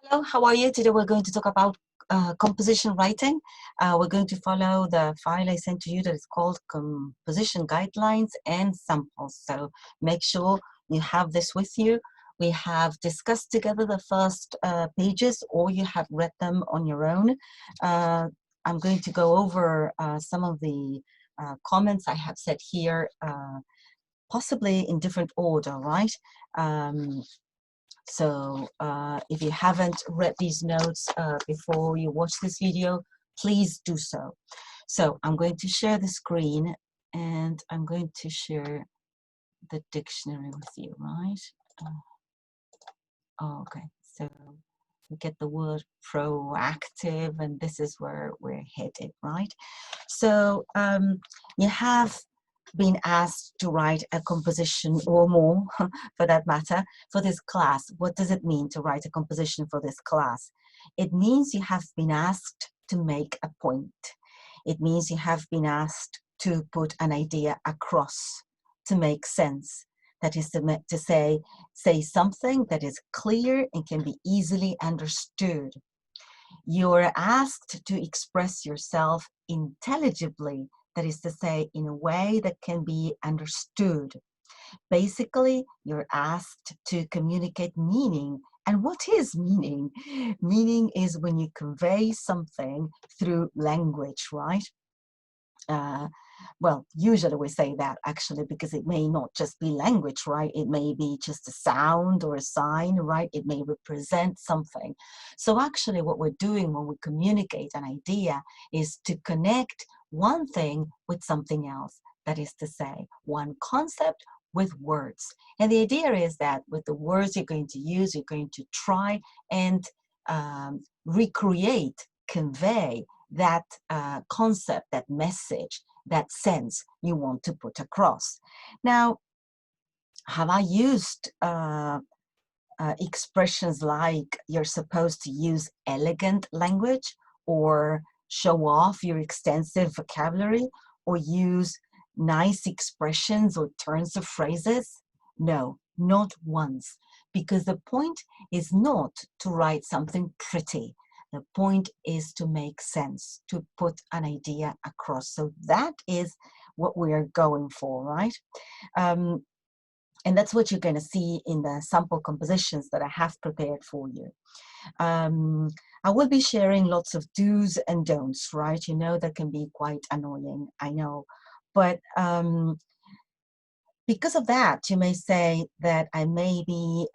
Hello, how are you? Today we're going to talk about composition writing. We're going to follow the file I sent to you that is called Composition Guidelines and Samples. So make sure you have this with you. We have discussed together the first pages, or you have read them on your own. I'm going to go over some of the comments I have said here, possibly in different order, right? So if you haven't read these notes before you watch this video, please do so. So I'm going to share the screen and I'm going to share the dictionary with you, right? Okay, so we get the word proactive, and this is where we're headed, right? So you have been asked to write a composition or more, for that matter, for this class. What does it mean to write a composition for this class? It means you have been asked to make a point. It means you have been asked to put an idea across, to make sense. That is to say something that is clear and can be easily understood. You're asked to express yourself intelligibly, that is to say, in a way that can be understood. Basically, you're asked to communicate meaning. And what is meaning? Meaning is when you convey something through language, right? Well, usually we say that actually because it may not just be language, right? It may be just a sound or a sign, right? It may represent something. So actually what we're doing when we communicate an idea is to connect one thing with something else. That is to say, one concept with words. And the idea is that with the words you're going to use, you're going to try and recreate, convey that concept, that message, that sense you want to put across. Now, have I used expressions like you're supposed to use elegant language, or show off your extensive vocabulary, or use nice expressions or turns of phrases? No, not once, because the point is not to write something pretty. The point is to make sense, to put an idea across. So that is what we are going for, right? And that's what you're going to see in the sample compositions that I have prepared for you. I will be sharing lots of do's and don'ts, right? You know, that can be quite annoying, I know. But because of that, you may say that I may be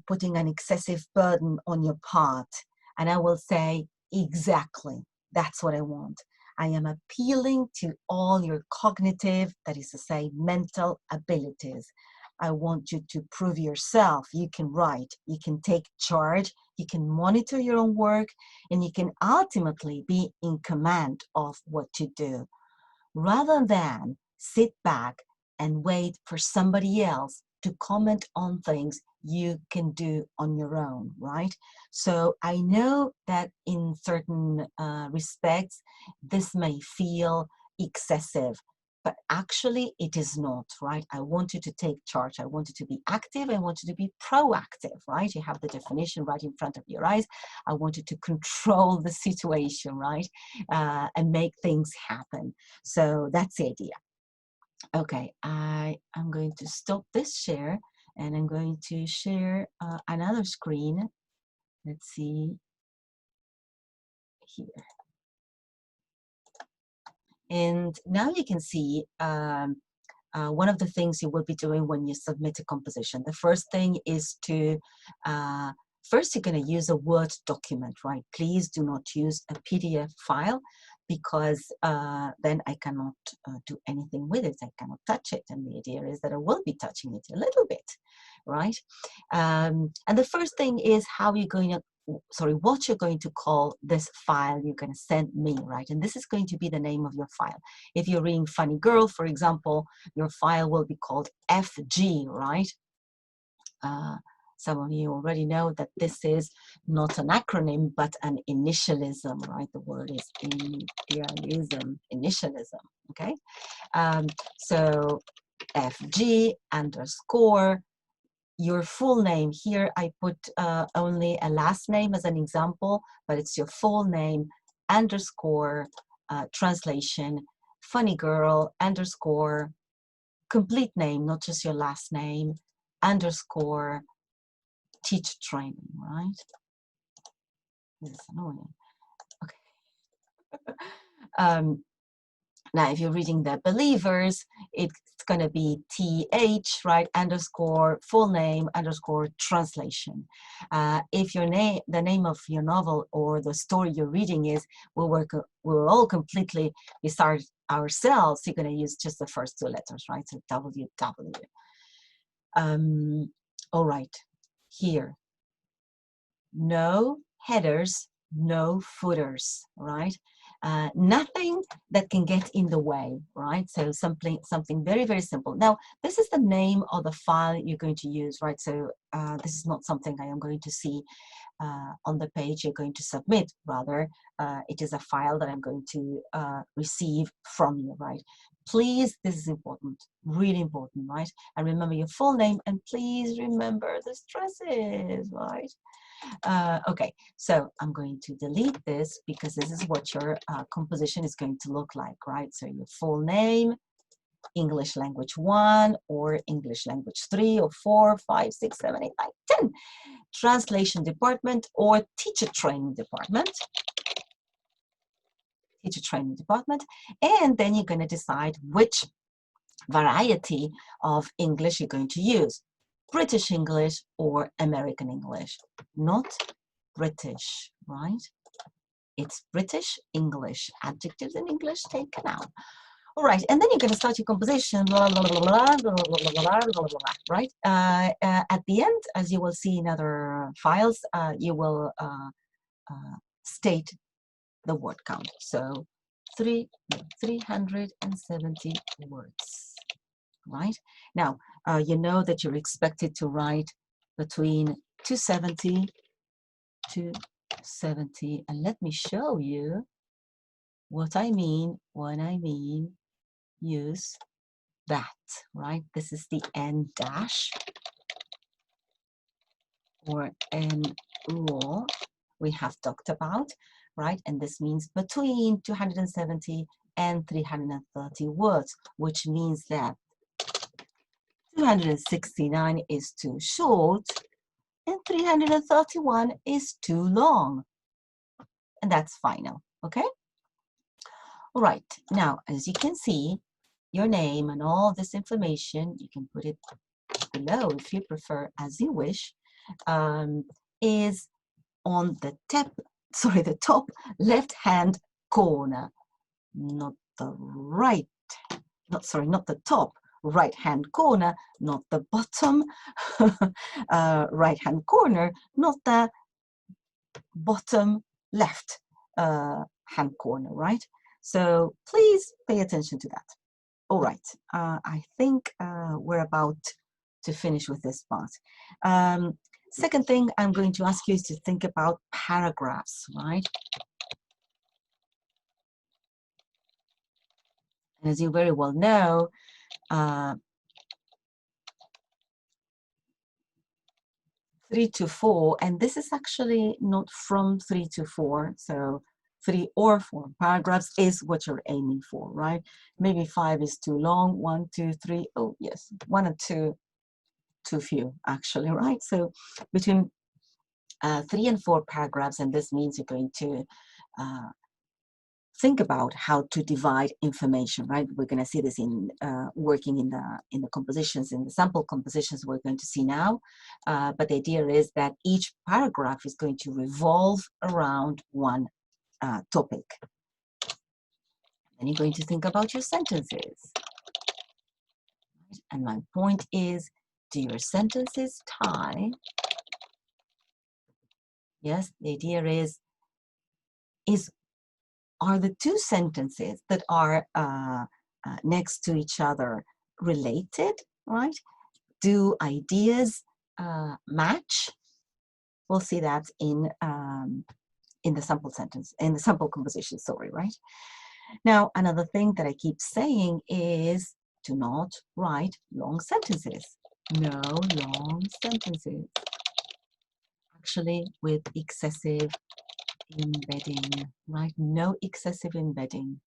putting an excessive burden on your part. And I will say, exactly, that's what I want. I am appealing to all your cognitive, that is to say, mental abilities. I want you to prove yourself. You can write, you can take charge, you can monitor your own work, and you can ultimately be in command of what you do. Rather than sit back and wait for somebody else to comment on things you can do on your own, right? So I know that in certain respects, this may feel excessive, but actually it is not, right? I want you to take charge. I want you to be active. I want you to be proactive, right? You have the definition right in front of your eyes. I want you to control the situation, right? And make things happen. So that's the idea. Okay, I am going to stop this share and I'm going to share another screen. Let's see here. And now you can see one of the things you will be doing when you submit a composition. The first thing is to, first you're going to use a Word document, right? Please do not use a PDF file, because then I cannot do anything with it. I cannot touch it. And the idea is that I will be touching it a little bit, right? And the first thing is how you're going to, what you're going to call this file you're going to send me, right? And this is going to be the name of your file. If you're reading Funny Girl, for example, your file will be called FG, right? Some of you already know that this is not an acronym, but an initialism, right? The word is initialism, okay? So FG _ your full name. Here I put only a last name as an example, but it's your full name underscore translation funny girl underscore complete name, not just your last name, underscore teacher training, right? This is annoying. Okay. Now, if you're reading the Believers, it's going to be TH, right, underscore full name underscore translation. If your name, the name of your novel or the story you're reading is, we'll all completely start ourselves, you're going to use just the first two letters, right? So WW. All right, here. No headers, no footers, right? Nothing that can get in the way, right? So something very, very simple. Now, this is the name of the file you're going to use, right? So this is not something I am going to see on the page you're going to submit. Rather, it is a file that I'm going to receive from you, right? Please, this is important, really important, right? And remember your full name, and please remember the stresses, right? Okay, so I'm going to delete this because this is what your composition is going to look like, right? So your full name, English language 1 or English language 3 or 4, 5, 6, 7, 8, 9, 10. Translation department or teacher training department. Teacher training department. And then you're going to decide which variety of English you're going to use. British English or American English. Not British, right? It's British English. Adjectives in English taken out. All right, and then you're going to start your composition, blah, blah, blah, blah, blah, blah, blah, blah, blah, right? At the end, as you will see in other files, you will state the word count. So 370 words, right? Now, you know that you're expected to write between 270 to 70, and let me show you what I mean when I mean use that, right? This is the N dash or N rule we have talked about, right? And this means between 270 and 330 words, which means that 269 is too short and 331 is too long. And that's final, okay? All right, now, as you can see, your name and all this information, you can put it below if you prefer, as you wish, is on the top left-hand corner, not the top right-hand corner, not the bottom right-hand corner, not the bottom left hand corner, right? So please pay attention to that. All right, I think we're about to finish with this part. Second thing I'm going to ask you is to think about paragraphs, right? And as you very well know, 3 to 4, and this is actually not from 3 to 4, so 3 or 4 paragraphs is what you're aiming for, right? Maybe 5 is too long, 1, 2, 3, oh yes, 1 and 2, too few actually, right? So between 3 and 4 paragraphs, and this means you're going to think about how to divide information, right? We're going to see this in working in the compositions, in the sample compositions we're going to see now. But the idea is that each paragraph is going to revolve around one topic. Then you're going to think about your sentences. And my point is, do your sentences tie? Yes, the idea is are the two sentences that are next to each other related, right? Do ideas match? We'll see that in the sample sentence, in the sample composition, sorry, right? Now, another thing that I keep saying is do not write long sentences. no long sentences. Actually, with excessive embedding, right? No excessive embedding.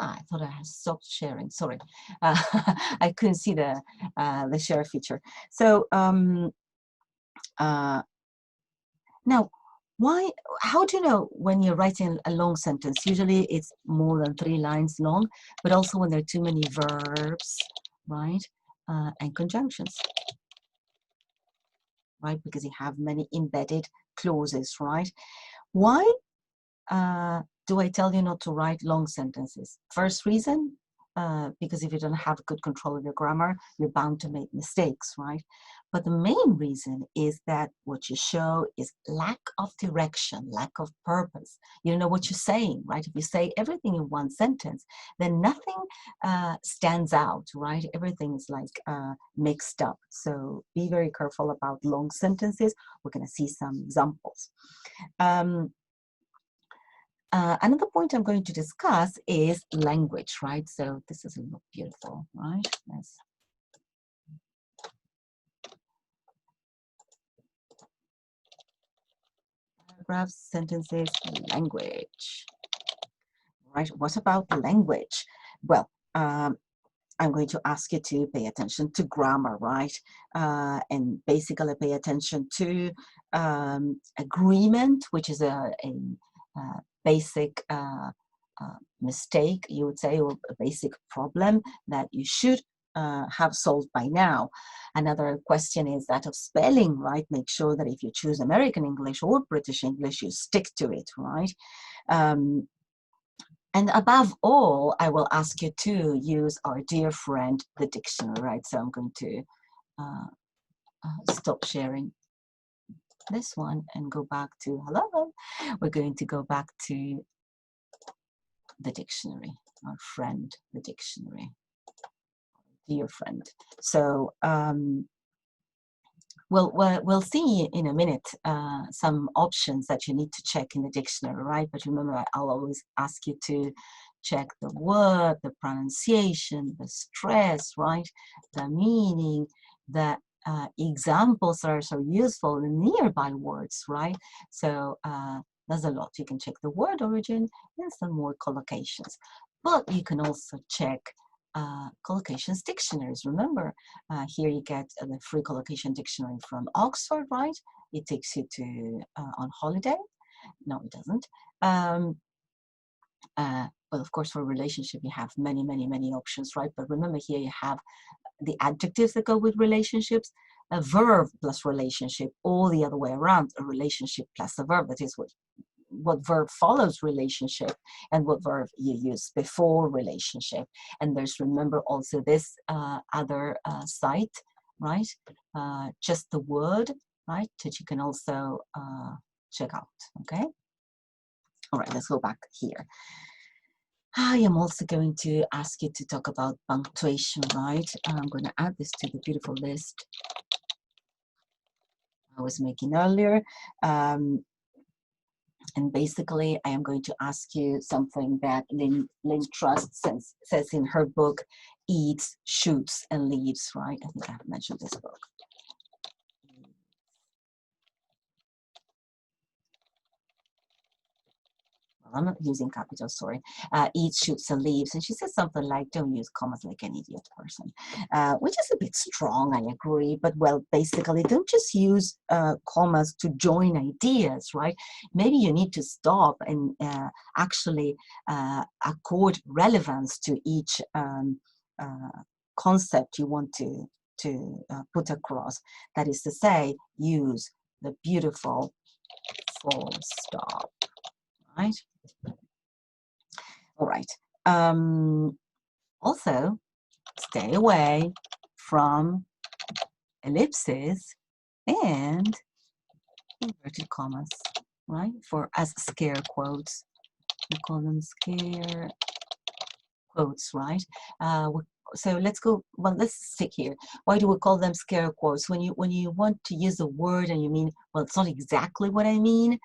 I thought I had stopped sharing. Sorry, I couldn't see the share feature. So now, why? How do you know when you're writing a long sentence? Usually, it's more than 3 lines long, but also when there are too many verbs, right, and conjunctions, right? Because you have many embedded clauses, right? Why do I tell you not to write long sentences? First reason, because if you don't have good control of your grammar, you're bound to make mistakes, right? But the main reason is that what you show is lack of direction, lack of purpose. You don't know what you're saying, right? If you say everything in one sentence, then nothing stands out, right? Everything is like mixed up. So be very careful about long sentences. We're going to see some examples. Another point I'm going to discuss is language, right? So this is look beautiful, right? Yes. Paragraphs, sentences, language, right? What about language? Well, I'm going to ask you to pay attention to grammar, right? And basically pay attention to agreement, which is a basic mistake, you would say, or a basic problem that you should have solved by now. Another question is that of spelling, right? Make sure that if you choose American English or British English, you stick to it, right? And above all, I will ask you to use our dear friend, the dictionary, right? So I'm going to stop sharing this one and go back to, hello, we're going to go back to the dictionary, our friend, the dictionary, dear friend. So we'll see in a minute some options that you need to check in the dictionary, right? But remember, I'll always ask you to check the word, the pronunciation, the stress, right? The meaning, the examples that are so useful, the nearby words, right? So there's a lot. You can check the word origin and some more collocations. But you can also check collocations dictionaries. Remember, here you get the free collocation dictionary from Oxford, right? It takes you to on holiday. No, it doesn't. Well, of course, for relationship, you have many, many, many options, right? But remember, here you have the adjectives that go with relationships, a verb plus relationship, or the other way around, a relationship plus a verb. That is what verb follows relationship and what verb you use before relationship. And there's, remember, also this other site, right? Just the word, right? That you can also check out, okay? All right, let's go back here. I am also going to ask you to talk about punctuation, right? I'm going to add this to the beautiful list I was making earlier. And basically, I am going to ask you something that Lynn Trust says in her book, Eats, Shoots, and Leaves, right? I think I've mentioned this book. I'm not using capital, sorry. Eats, shoots, and leaves. And she says something like, don't use commas like an idiot person, which is a bit strong, I agree. But, well, basically, don't just use commas to join ideas, right? Maybe you need to stop and actually accord relevance to each concept you want to put across. That is to say, use the beautiful full stop, right? All right. Also, stay away from ellipses and inverted commas, right? For as scare quotes. We call them scare quotes, right? so let's go, well, let's stick here. Why do we call them scare quotes? When you want to use a word and you mean, well, it's not exactly what I mean,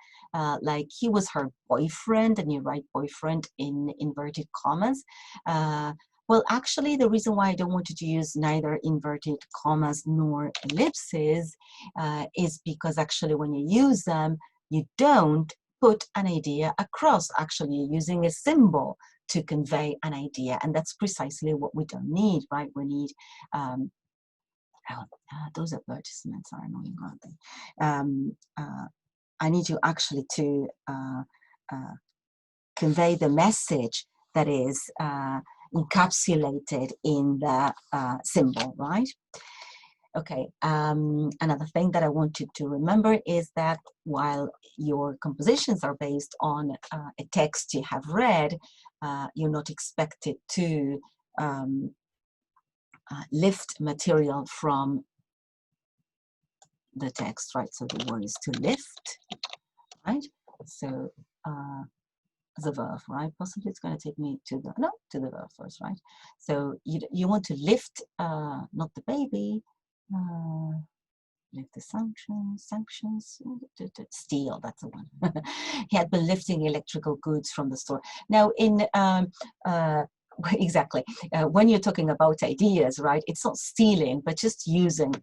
like he was her boyfriend, and you write boyfriend in inverted commas. Well, actually, the reason why I don't want you to use neither inverted commas nor ellipses is because actually when you use them, you don't put an idea across. Actually, you're using a symbol to convey an idea, and that's precisely what we don't need, right? We need those advertisements are annoying, aren't they? I need you actually to convey the message that is encapsulated in the symbol, right? Okay, another thing that I want you to remember is that while your compositions are based on a text you have read, you're not expected to lift material from the text, right? So the word is to lift, right? So the verb, right? Possibly it's going to take me to the verb first, right? So you want to lift, not the baby, lift the sanctions, steal, that's the one. He had been lifting electrical goods from the store. Now in exactly, when you're talking about ideas, right, it's not stealing but just using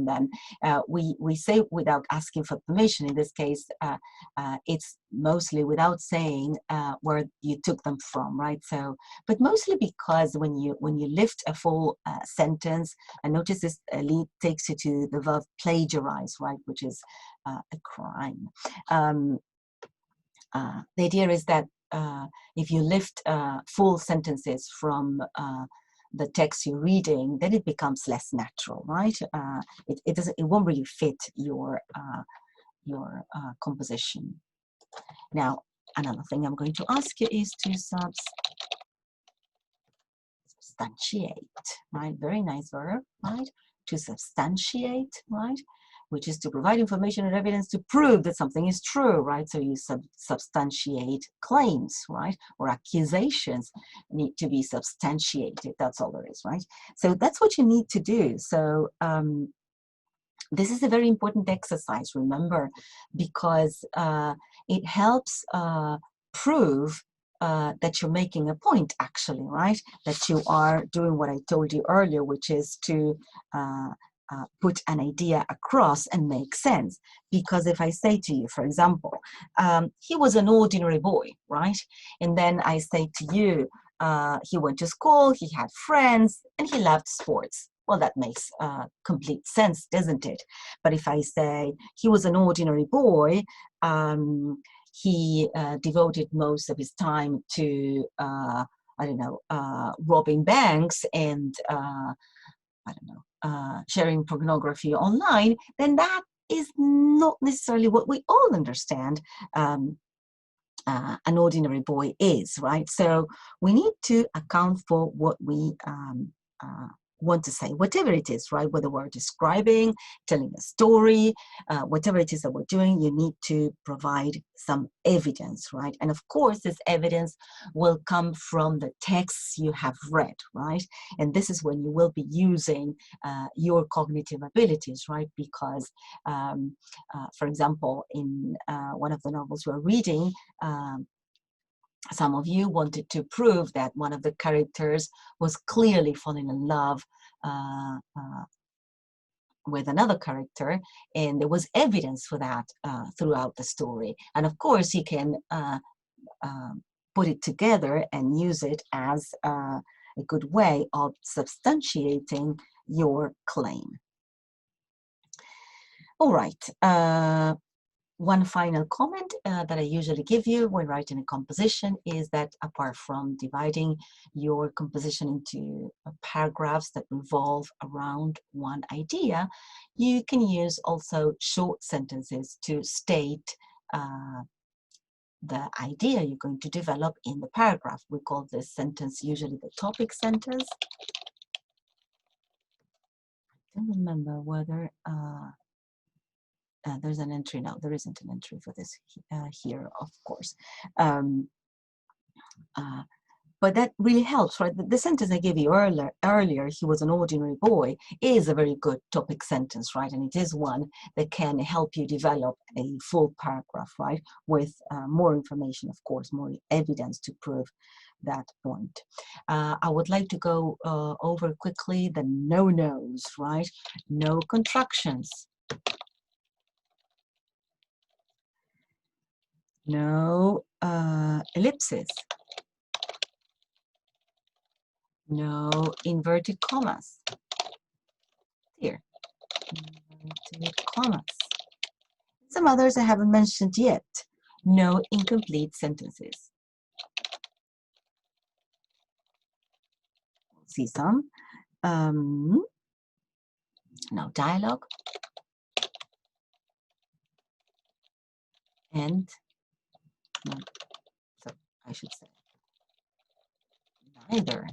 them. We say without asking for permission. In this case, it's mostly without saying where you took them from, right? So, but mostly because when you lift a full sentence, and notice this lead takes you to the verb plagiarize, right, which is a crime. The idea is that if you lift full sentences from the text you're reading, then it becomes less natural, right? It won't really fit your composition. Now, another thing I'm going to ask you is to substantiate, right? Very nice verb, right? To substantiate, right? Which is to provide information and evidence to prove that something is true, right? So you substantiate claims, right? Or accusations need to be substantiated. That's all there is, right? So that's what you need to do. So this is a very important exercise, remember, because it helps prove that you're making a point, actually, right? That you are doing what I told you earlier, which is to put an idea across and make sense. Because if I say to you, for example, he was an ordinary boy, right? And then I say to you, he went to school, he had friends, and he loved sports. Well, that makes complete sense, doesn't it? But if I say he was an ordinary boy, he devoted most of his time to, I don't know, robbing banks and, I don't know, sharing pornography online, then that is not necessarily what we all understand an ordinary boy is, right? So we need to account for what we want to say, whatever it is, right? Whether we're describing, telling a story, whatever it is that we're doing, you need to provide some evidence, right? And of course, this evidence will come from the texts you have read, right? And this is when you will be using your cognitive abilities, right? Because, for example, in one of the novels we're reading, some of you wanted to prove that one of the characters was clearly falling in love with another character, and there was evidence for that throughout the story. And of course, you can put it together and use it as a good way of substantiating your claim. All right. One final comment that I usually give you when writing a composition is that apart from dividing your composition into paragraphs that revolve around one idea, you can use also short sentences to state the idea you're going to develop in the paragraph. We call this sentence usually the topic sentence. I don't remember whether there's an entry. No, there isn't an entry for this here, of course. but that really helps, right? The sentence I gave you earlier, he was an ordinary boy, is a very good topic sentence, right? And it is one that can help you develop a full paragraph, right? With more information, of course, more evidence to prove that point. I would like to go over quickly the no-nos, right? No contractions. No ellipses. No inverted commas. Here, inverted commas. Some others I haven't mentioned yet. No incomplete sentences. We'll see some. No dialogue. And, no, so I should say, neither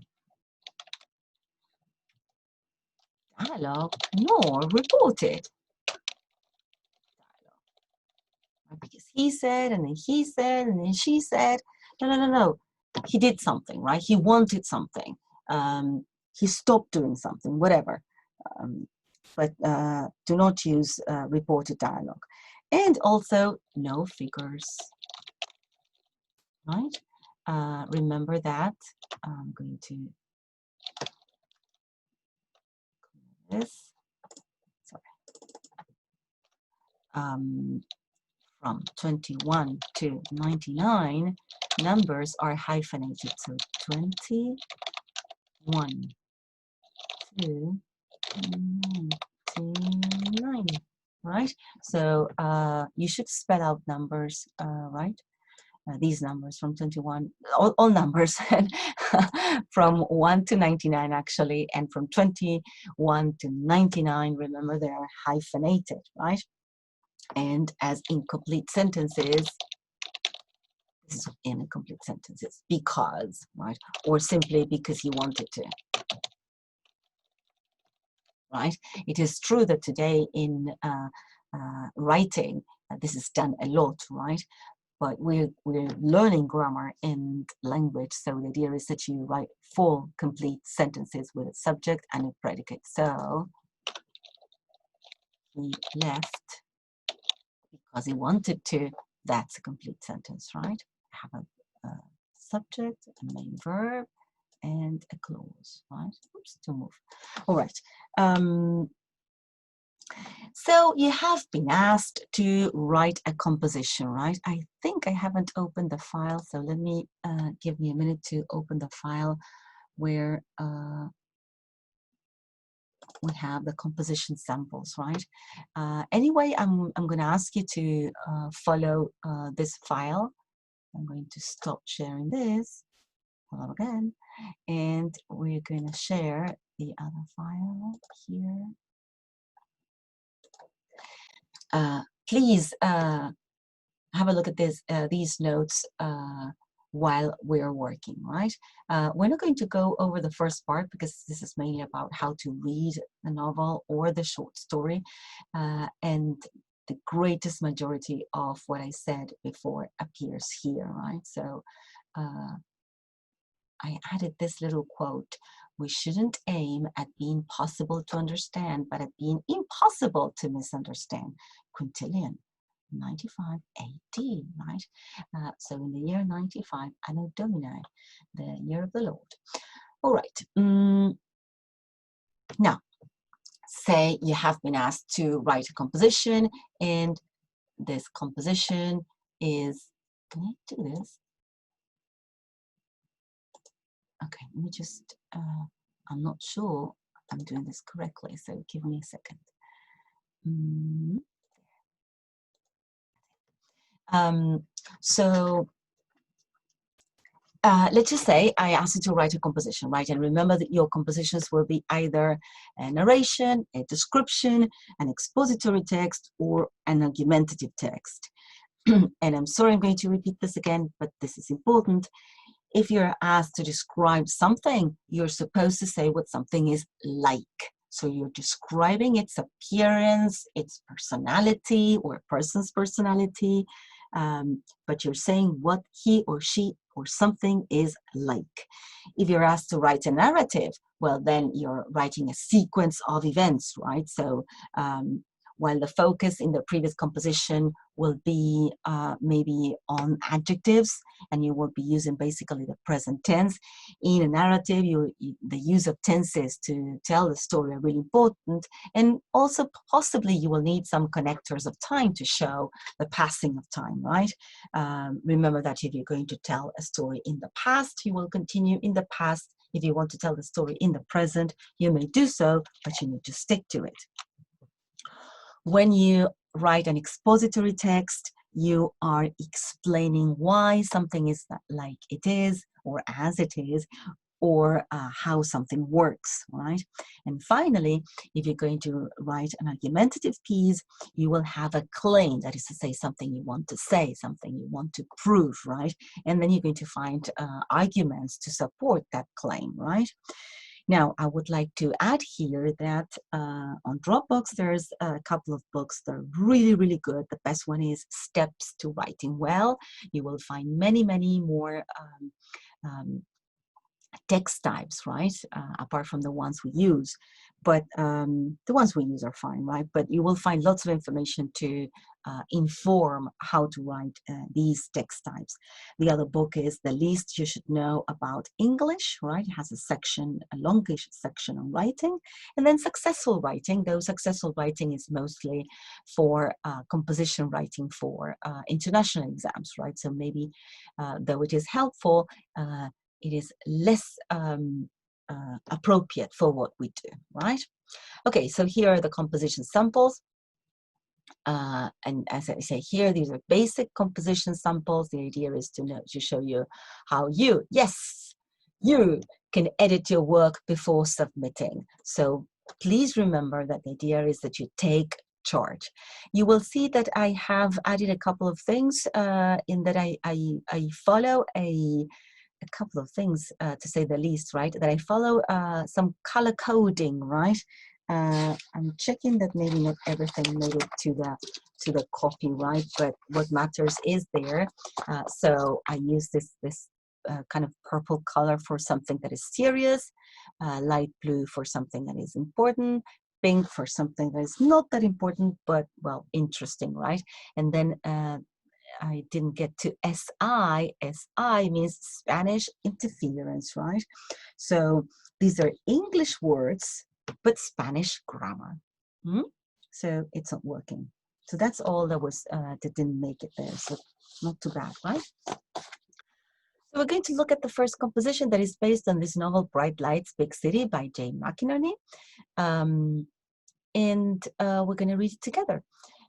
dialogue nor reported. Because he said, and then he said, and then she said. No. He did something, right? He wanted something. He stopped doing something, whatever. But do not use reported dialogue. And also, no figures, right? Remember that. I'm going to this. Sorry. From 21 to 99, numbers are hyphenated. So 21 to 99, right? So you should spell out numbers, right? These numbers from 21, all numbers, from 1 to 99 actually, and from 21 to 99, remember they are hyphenated, right? And as incomplete sentences, this is incomplete sentences because, right? Or simply because he wanted to, right? It is true that today in writing, this is done a lot, right? But we're learning grammar and language, so the idea is that you write full, complete sentences with a subject and a predicate. So he left because he wanted to. That's a complete sentence, right? Have a subject, a main verb, and a clause, right? Oops, to move. All right. So you have been asked to write a composition, right? I think I haven't opened the file, so let me give me a minute to open the file where we have the composition samples, right? Anyway, I'm going to ask you to follow this file. I'm going to stop sharing this. Hello again. And we're going to share the other file here. Please have a look at this, these notes while we're working, right? We're not going to go over the first part because this is mainly about how to read the novel or the short story. And the greatest majority of what I said before appears here, right? So I added this little quote: we shouldn't aim at being possible to understand, but at being impossible to misunderstand. Quintilian, 95 AD, right? So in the year 95, Anno Domini, the year of the Lord. All right. Now, say you have been asked to write a composition, and this composition is, can I do this? Okay, let me just, I'm not sure I'm doing this correctly, so give me a second. Let's just say I asked you to write a composition, right? And remember that your compositions will be either a narration, a description, an expository text, or an argumentative text. And I'm sorry I'm going to repeat this again, but this is important. If you're asked to describe something, you're supposed to say what something is like. So you're describing its appearance, its personality, or a person's personality, but you're saying what he or she or something is like. If you're asked to write a narrative, well, then you're writing a sequence of events, right? So while the focus in the previous composition will be maybe on adjectives, and you will be using basically the present tense. In a narrative, the use of tenses to tell the story are really important, and also possibly you will need some connectors of time to show the passing of time, right? Remember that if you're going to tell a story in the past, you will continue in the past. If you want to tell the story in the present, you may do so, but you need to stick to it. When you write an expository text, you are explaining why something is like it is, or as it is, or how something works, right? And finally, if you're going to write an argumentative piece, you will have a claim, that is to say, something you want to say, something you want to prove, right? And then you're going to find arguments to support that claim, right? Now, I would like to add here that on Dropbox, there's a couple of books that are really, really good. The best one is Steps to Writing Well. You will find many, many more text types, right? Apart from the ones we use. But the ones we use are fine, right? But you will find lots of information to inform how to write these text types. The other book is The Least You Should Know About English, right? It has a section, a longish section on writing. And then Successful Writing, though Successful Writing is mostly for composition writing for international exams, right? So maybe, though it is helpful, it is less appropriate for what we do, right? Okay, so here are the composition samples. And as I say here, these are basic composition samples. The idea is to show you how you can edit your work before submitting. So please remember that the idea is that you take charge. You will see that I have added a couple of things in that I follow a couple of things, to say the least, right? That I follow some color coding, right? I'm checking that maybe not everything made it to the copy, right? But what matters is there. So I use this kind of purple color for something that is serious, light blue for something that is important, pink for something that is not that important, but, well, interesting, right? And then I didn't get to SI. SI means Spanish interference, right? So these are English words, but Spanish grammar. So it's not working. So that's all that was that didn't make it there. So not too bad, right? So we're going to look at the first composition that is based on this novel, Bright Lights, Big City by Jane McInerney. And we're going to read it together.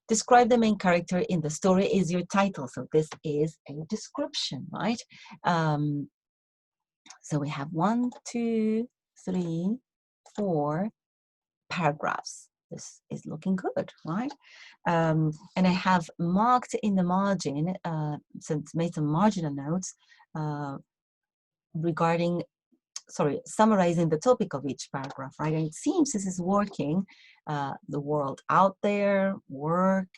Describe the main character in the story is your title. So this is a description, right? So we have 1, 2, 3, 4 paragraphs. This is looking good, right? And I have marked in the margin, made some marginal notes regarding, summarizing the topic of each paragraph, right? And it seems this is working. The world out there, work,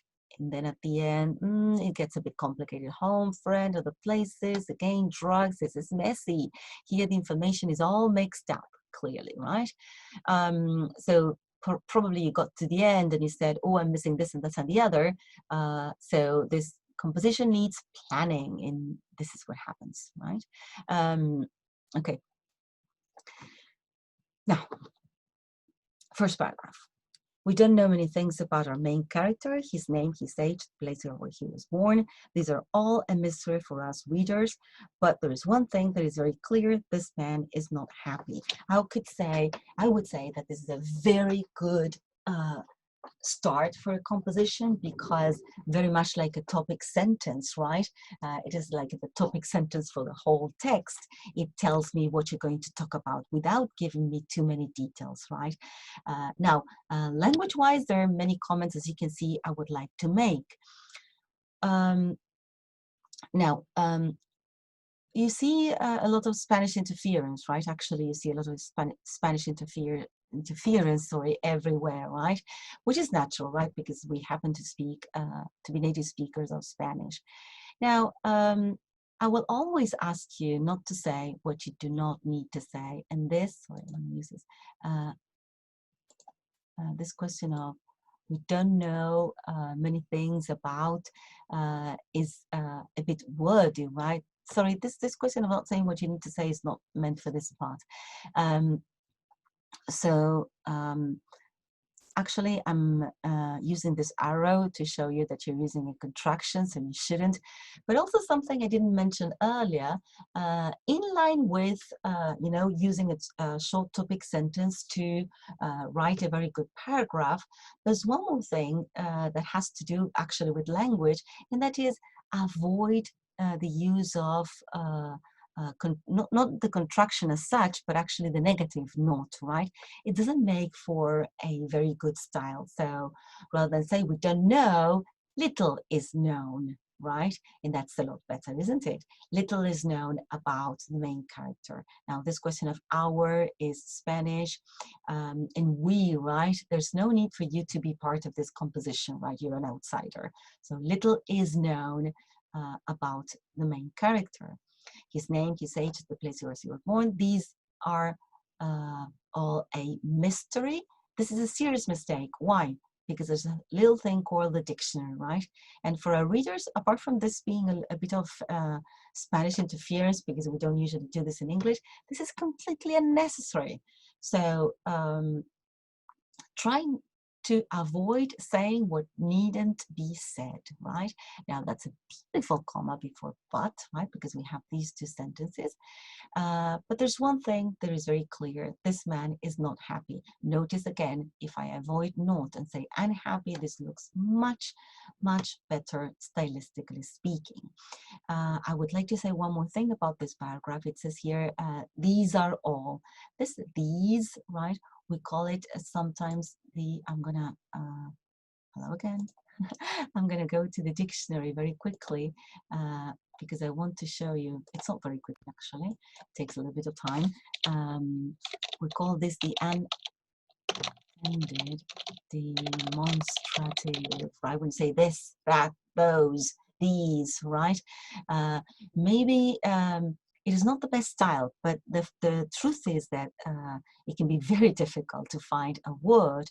and then at the end, it gets a bit complicated. Home, friend, other places, again, drugs. This is messy. Here the information is all mixed up, clearly, right? So probably you got to the end and you said, oh, I'm missing this and that and the other. So this composition needs planning, and this is what happens, right? Okay. Now, first paragraph. We don't know many things about our main character, his name, his age, the place where he was born. These are all a mystery for us readers, but there is one thing that is very clear: this man is not happy. I would say that this is a very good start for a composition, because very much like a topic sentence, right? It is like the topic sentence for the whole text. It tells me what you're going to talk about without giving me too many details, right? Now, language-wise, there are many comments, as you can see, I would like to make. You see a lot of Spanish interference, right? Actually, you see a lot of Spanish interference, sorry, everywhere, right? Which is natural, right? Because we happen to speak, to be native speakers of Spanish. Now, I will always ask you not to say what you do not need to say. And this, sorry, let me use this, this question of we don't know many things about is a bit wordy, right? Sorry, this question of not saying what you need to say is not meant for this part. Actually, I'm using this arrow to show you that you're using a contraction, so you shouldn't. But also something I didn't mention earlier, in line with, you know, using a short topic sentence to write a very good paragraph, there's one more thing that has to do actually with language, and that is avoid the use of not the contraction as such, but actually the negative not, right? It doesn't make for a very good style. So rather than say we don't know, little is known, right? And that's a lot better, isn't it? Little is known about the main character. Now, this question of our is Spanish, and we, right? There's no need for you to be part of this composition, right? You're an outsider. So little is known about the main character. His name, his age, the place where he was born. These are all a mystery. This is a serious mistake. Why? Because there's a little thing called the dictionary, right? And for our readers, apart from this being a bit of Spanish interference, because we don't usually do this in English, this is completely unnecessary. So try to avoid saying what needn't be said, right? Now that's a beautiful comma before but, right? Because we have these two sentences. But there's one thing that is very clear. This man is not happy. Notice again, if I avoid not and say unhappy, this looks much, much better stylistically speaking. I would like to say one more thing about this paragraph. It says here, these are all. These, right? We call it sometimes the, I'm gonna, hello again. I'm gonna go to the dictionary very quickly because I want to show you, it's not very quick actually, it takes a little bit of time. We call this the unintended demonstrative, right? When you say this, that, those, these, right? Maybe it is not the best style, but the truth is that it can be very difficult to find a word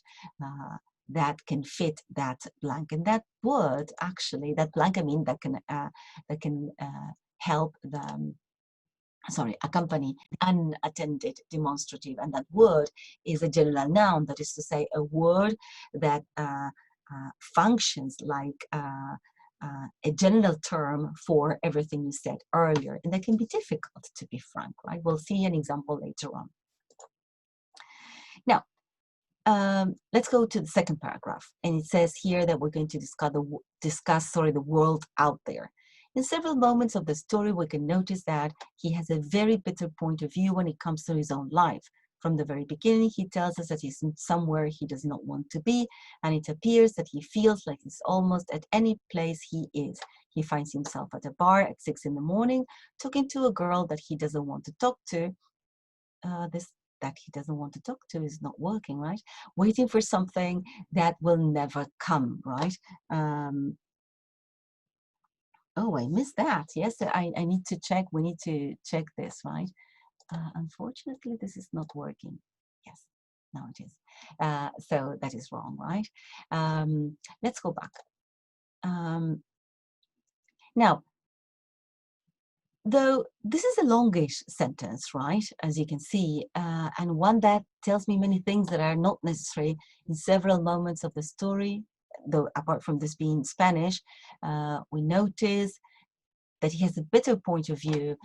that can fit that blank. And that word, actually, that blank, I mean, that can help the, accompany unattended demonstrative. And that word is a general noun, that is to say, a word that functions like a general term for everything you said earlier, and that can be difficult, to be frank, right? We'll see an example later on. Now, let's go to the second paragraph, and it says here that we're going to discuss the world out there. In several moments of the story, we can notice that he has a very bitter point of view when it comes to his own life. From the very beginning, he tells us that he's somewhere he does not want to be, and it appears that he feels like he's almost at any place he is. He finds himself at a bar at 6 in the morning, talking to a girl that he doesn't want to talk to. That he doesn't want to talk to is not working, right? Waiting for something that will never come, right? Oh, I missed that. Yes, I need to check. We need to check this, right? Unfortunately, this is not working. Yes, now it is. So that is wrong, right? Let's go back. Now, though this is a longish sentence, right, as you can see, and one that tells me many things that are not necessary in several moments of the story, though apart from this being Spanish, we notice that he has a better point of view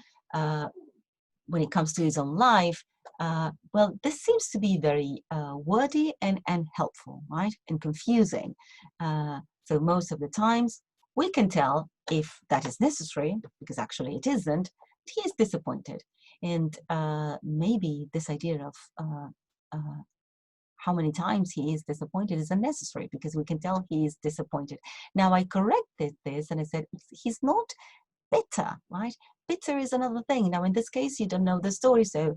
when it comes to his own life. Well, this seems to be very wordy and helpful, right, and confusing. So most of the times, we can tell if that is necessary, because actually it isn't. He is disappointed. And maybe this idea of how many times he is disappointed is unnecessary, because we can tell he is disappointed. Now, I corrected this and I said, he's not bitter, right? bitter is another thing. Now, in this case, you don't know the story, so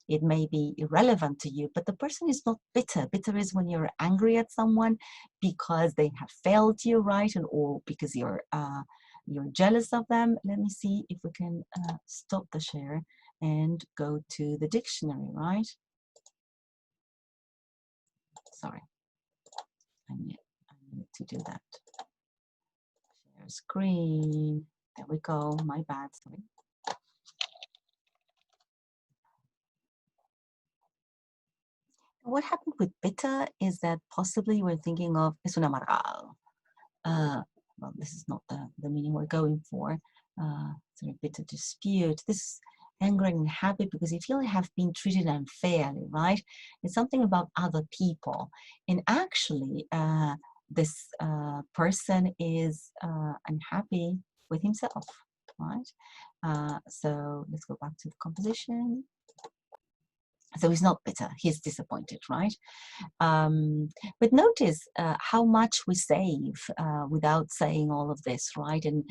it may be irrelevant to you, but the person is not bitter. Bitter is when you're angry at someone because they have failed you, right? And or because you're jealous of them. Let me see if we can stop the share and go to the dictionary, right? Sorry, I need to do that. Share screen. There we go. My bad. Sorry. What happened with bitter is that possibly we're thinking of es un amargado. Well, this is not the meaning we're going for. Sort of bitter dispute. This is angry and happy because you feel you have been treated unfairly, right? It's something about other people. And actually, this person is unhappy with himself, right? So let's go back to the composition. So he's not bitter, he's disappointed, right? But notice how much we save without saying all of this, right? And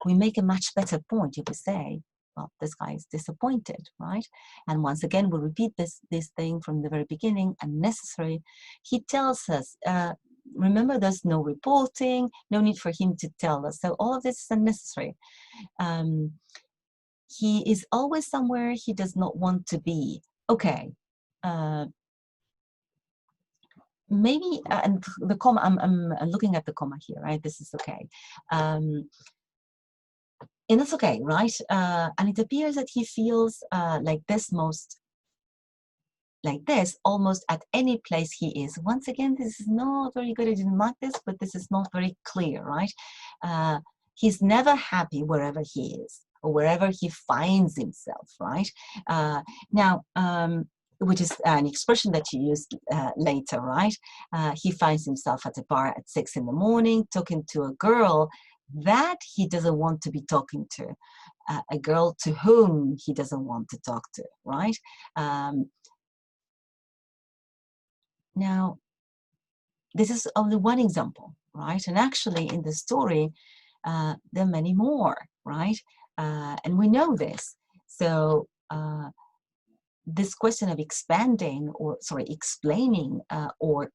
we make a much better point if we say, well, this guy is disappointed, right? And once again, we repeat this thing from the very beginning, unnecessary. He tells us, remember, there's no reporting, no need for him to tell us. So all of this is unnecessary. He is always somewhere he does not want to be. Okay, maybe, and the comma, I'm looking at the comma here, right? This is okay. And that's okay, right? And it appears that he feels like this almost at any place he is. Once again, this is not very good. I didn't mark this, but this is not very clear, right? He's never happy wherever he is or wherever he finds himself, right? Now, which is an expression that you use later, right? He finds himself at a bar at 6 in the morning talking to a girl that he doesn't want to be talking to, a girl to whom he doesn't want to talk to, right? Now, this is only one example, right? And actually, in the story, there are many more, right? And we know this. So this question of explaining or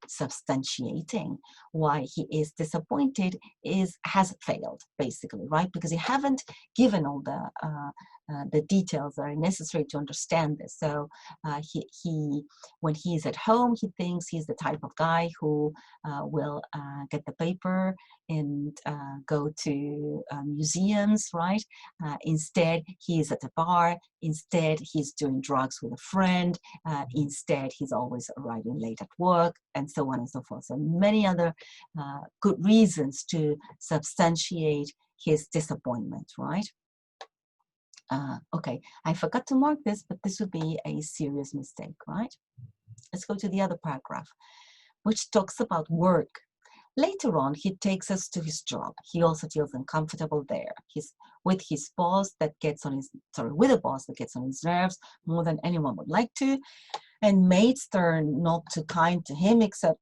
substantiating why he is disappointed has failed, basically, right? Because you haven't given all the details that are necessary to understand this. So when he is at home, he thinks he's the type of guy who will get the paper and go to museums, right? Instead, he is at a bar. Instead, he's doing drugs with a friend. Instead, he's always arriving late at work, and so on and so forth. So many other good reasons to substantiate his disappointment, right? Okay, I forgot to mark this, but this would be a serious mistake, right? Let's go to the other paragraph, which talks about work. Later on, he takes us to his job. He also feels uncomfortable there. He's with his boss that gets on his, with a boss that gets on his nerves more than anyone would like to. And mates turn not too kind to him, except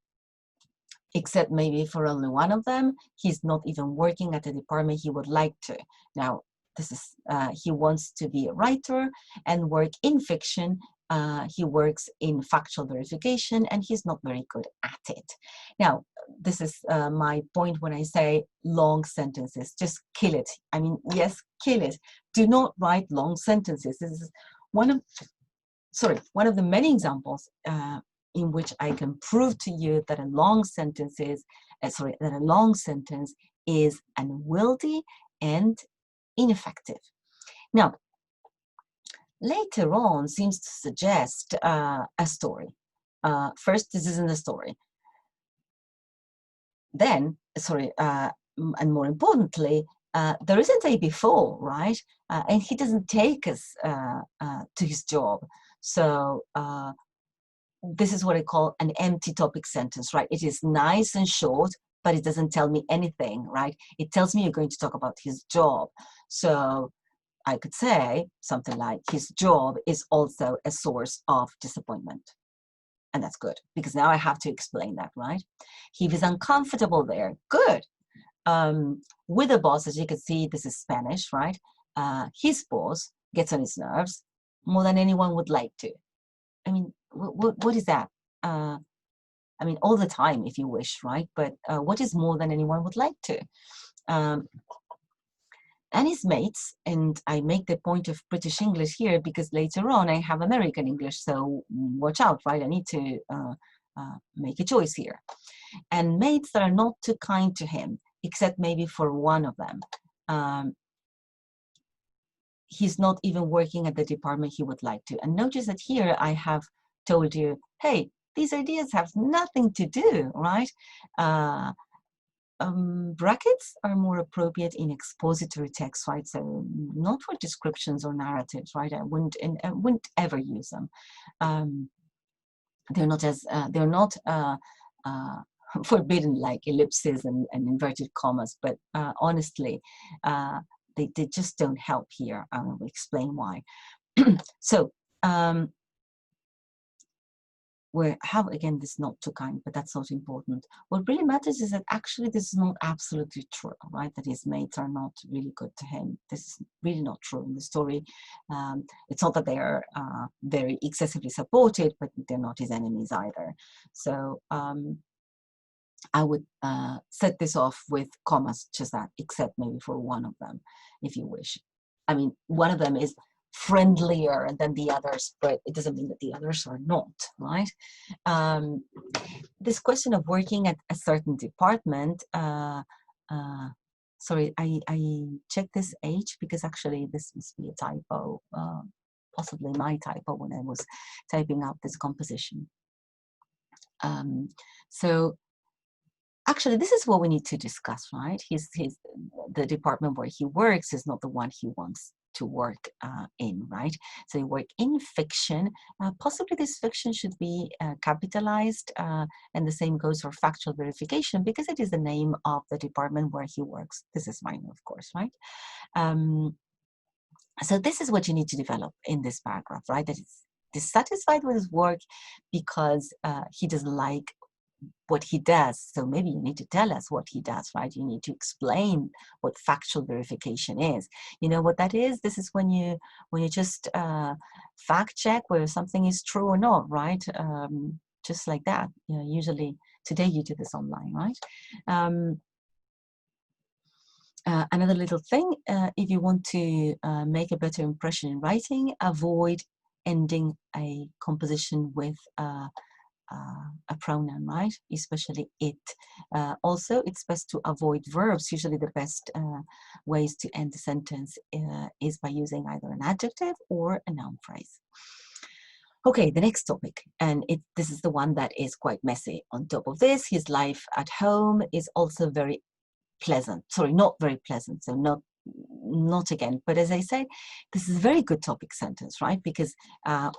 maybe for only one of them. He's not even working at the department he would like to. Now, this is, he wants to be a writer and work in fiction. He works in factual verification, and he's not very good at it. Now, this is my point when I say long sentences. Just kill it. I mean, yes, kill it. Do not write long sentences. This is one of the many examples in which I can prove to you that a long sentence is unwieldy and ineffective. Now, later on seems to suggest a story. First, this isn't a story. Then, and more importantly, there isn't a before, right? And he doesn't take us to his job. So this is what I call an empty topic sentence, right? It is nice and short, but it doesn't tell me anything, right? It tells me you're going to talk about his job. So I could say something like, his job is also a source of disappointment. And that's good, because now I have to explain that, right? He was uncomfortable there. Good. With the boss, as you can see, this is Spanish, right? his boss gets on his nerves more than anyone would like to. I mean, what is that? I mean, all the time, if you wish, right? But what is more than anyone would like to? And his mates, and I make the point of British English here because later on I have American English, so watch out, right? I need to make a choice here. And mates that are not too kind to him, except maybe for one of them. He's not even working at the department he would like to. And notice that here I have told you, hey, these ideas have nothing to do, right? Brackets are more appropriate in expository text, right? So not for descriptions or narratives, right? I wouldn't ever use them. They're not as forbidden like ellipses and inverted commas, but honestly, they just don't help here. I will explain why. So we have, again, this not too kind, but that's not important. What really matters is that actually this is not absolutely true, right? That his mates are not really good to him. This is really not true in the story. It's not that they are very excessively supported, but they're not his enemies either. So I would set this off with commas, just that, except maybe for one of them, if you wish. I mean, one of them is friendlier than the others, but it doesn't mean that the others are not, right? This question of working at a certain department, sorry, I checked this age because actually this must be a typo, possibly my typo when I was typing out this composition. So actually, this is what we need to discuss, right? The department where he works is not the one he wants to work in, right? So you work in fiction. Possibly this fiction should be capitalized, and the same goes for factual verification because it is the name of the department where he works. This is mine, of course, right? So this is what you need to develop in this paragraph, right? That he's dissatisfied with his work because he doesn't like what he does. So maybe you need to tell us what he does, right? You need to explain what factual verification is. You know what that is? This is when you just fact check whether something is true or not, right? Just like that. You know, usually today you do this online, right? Another little thing, if you want to make a better impression in writing, avoid ending a composition with a pronoun, right? Especially it. Also, it's best to avoid verbs. Usually the best ways to end the sentence is by using either an adjective or a noun phrase. Okay, the next topic, and this is the one that is quite messy. On top of this, his life at home is also very pleasant. Sorry, not very pleasant. So not again. But as I say, this is a very good topic sentence, right? Because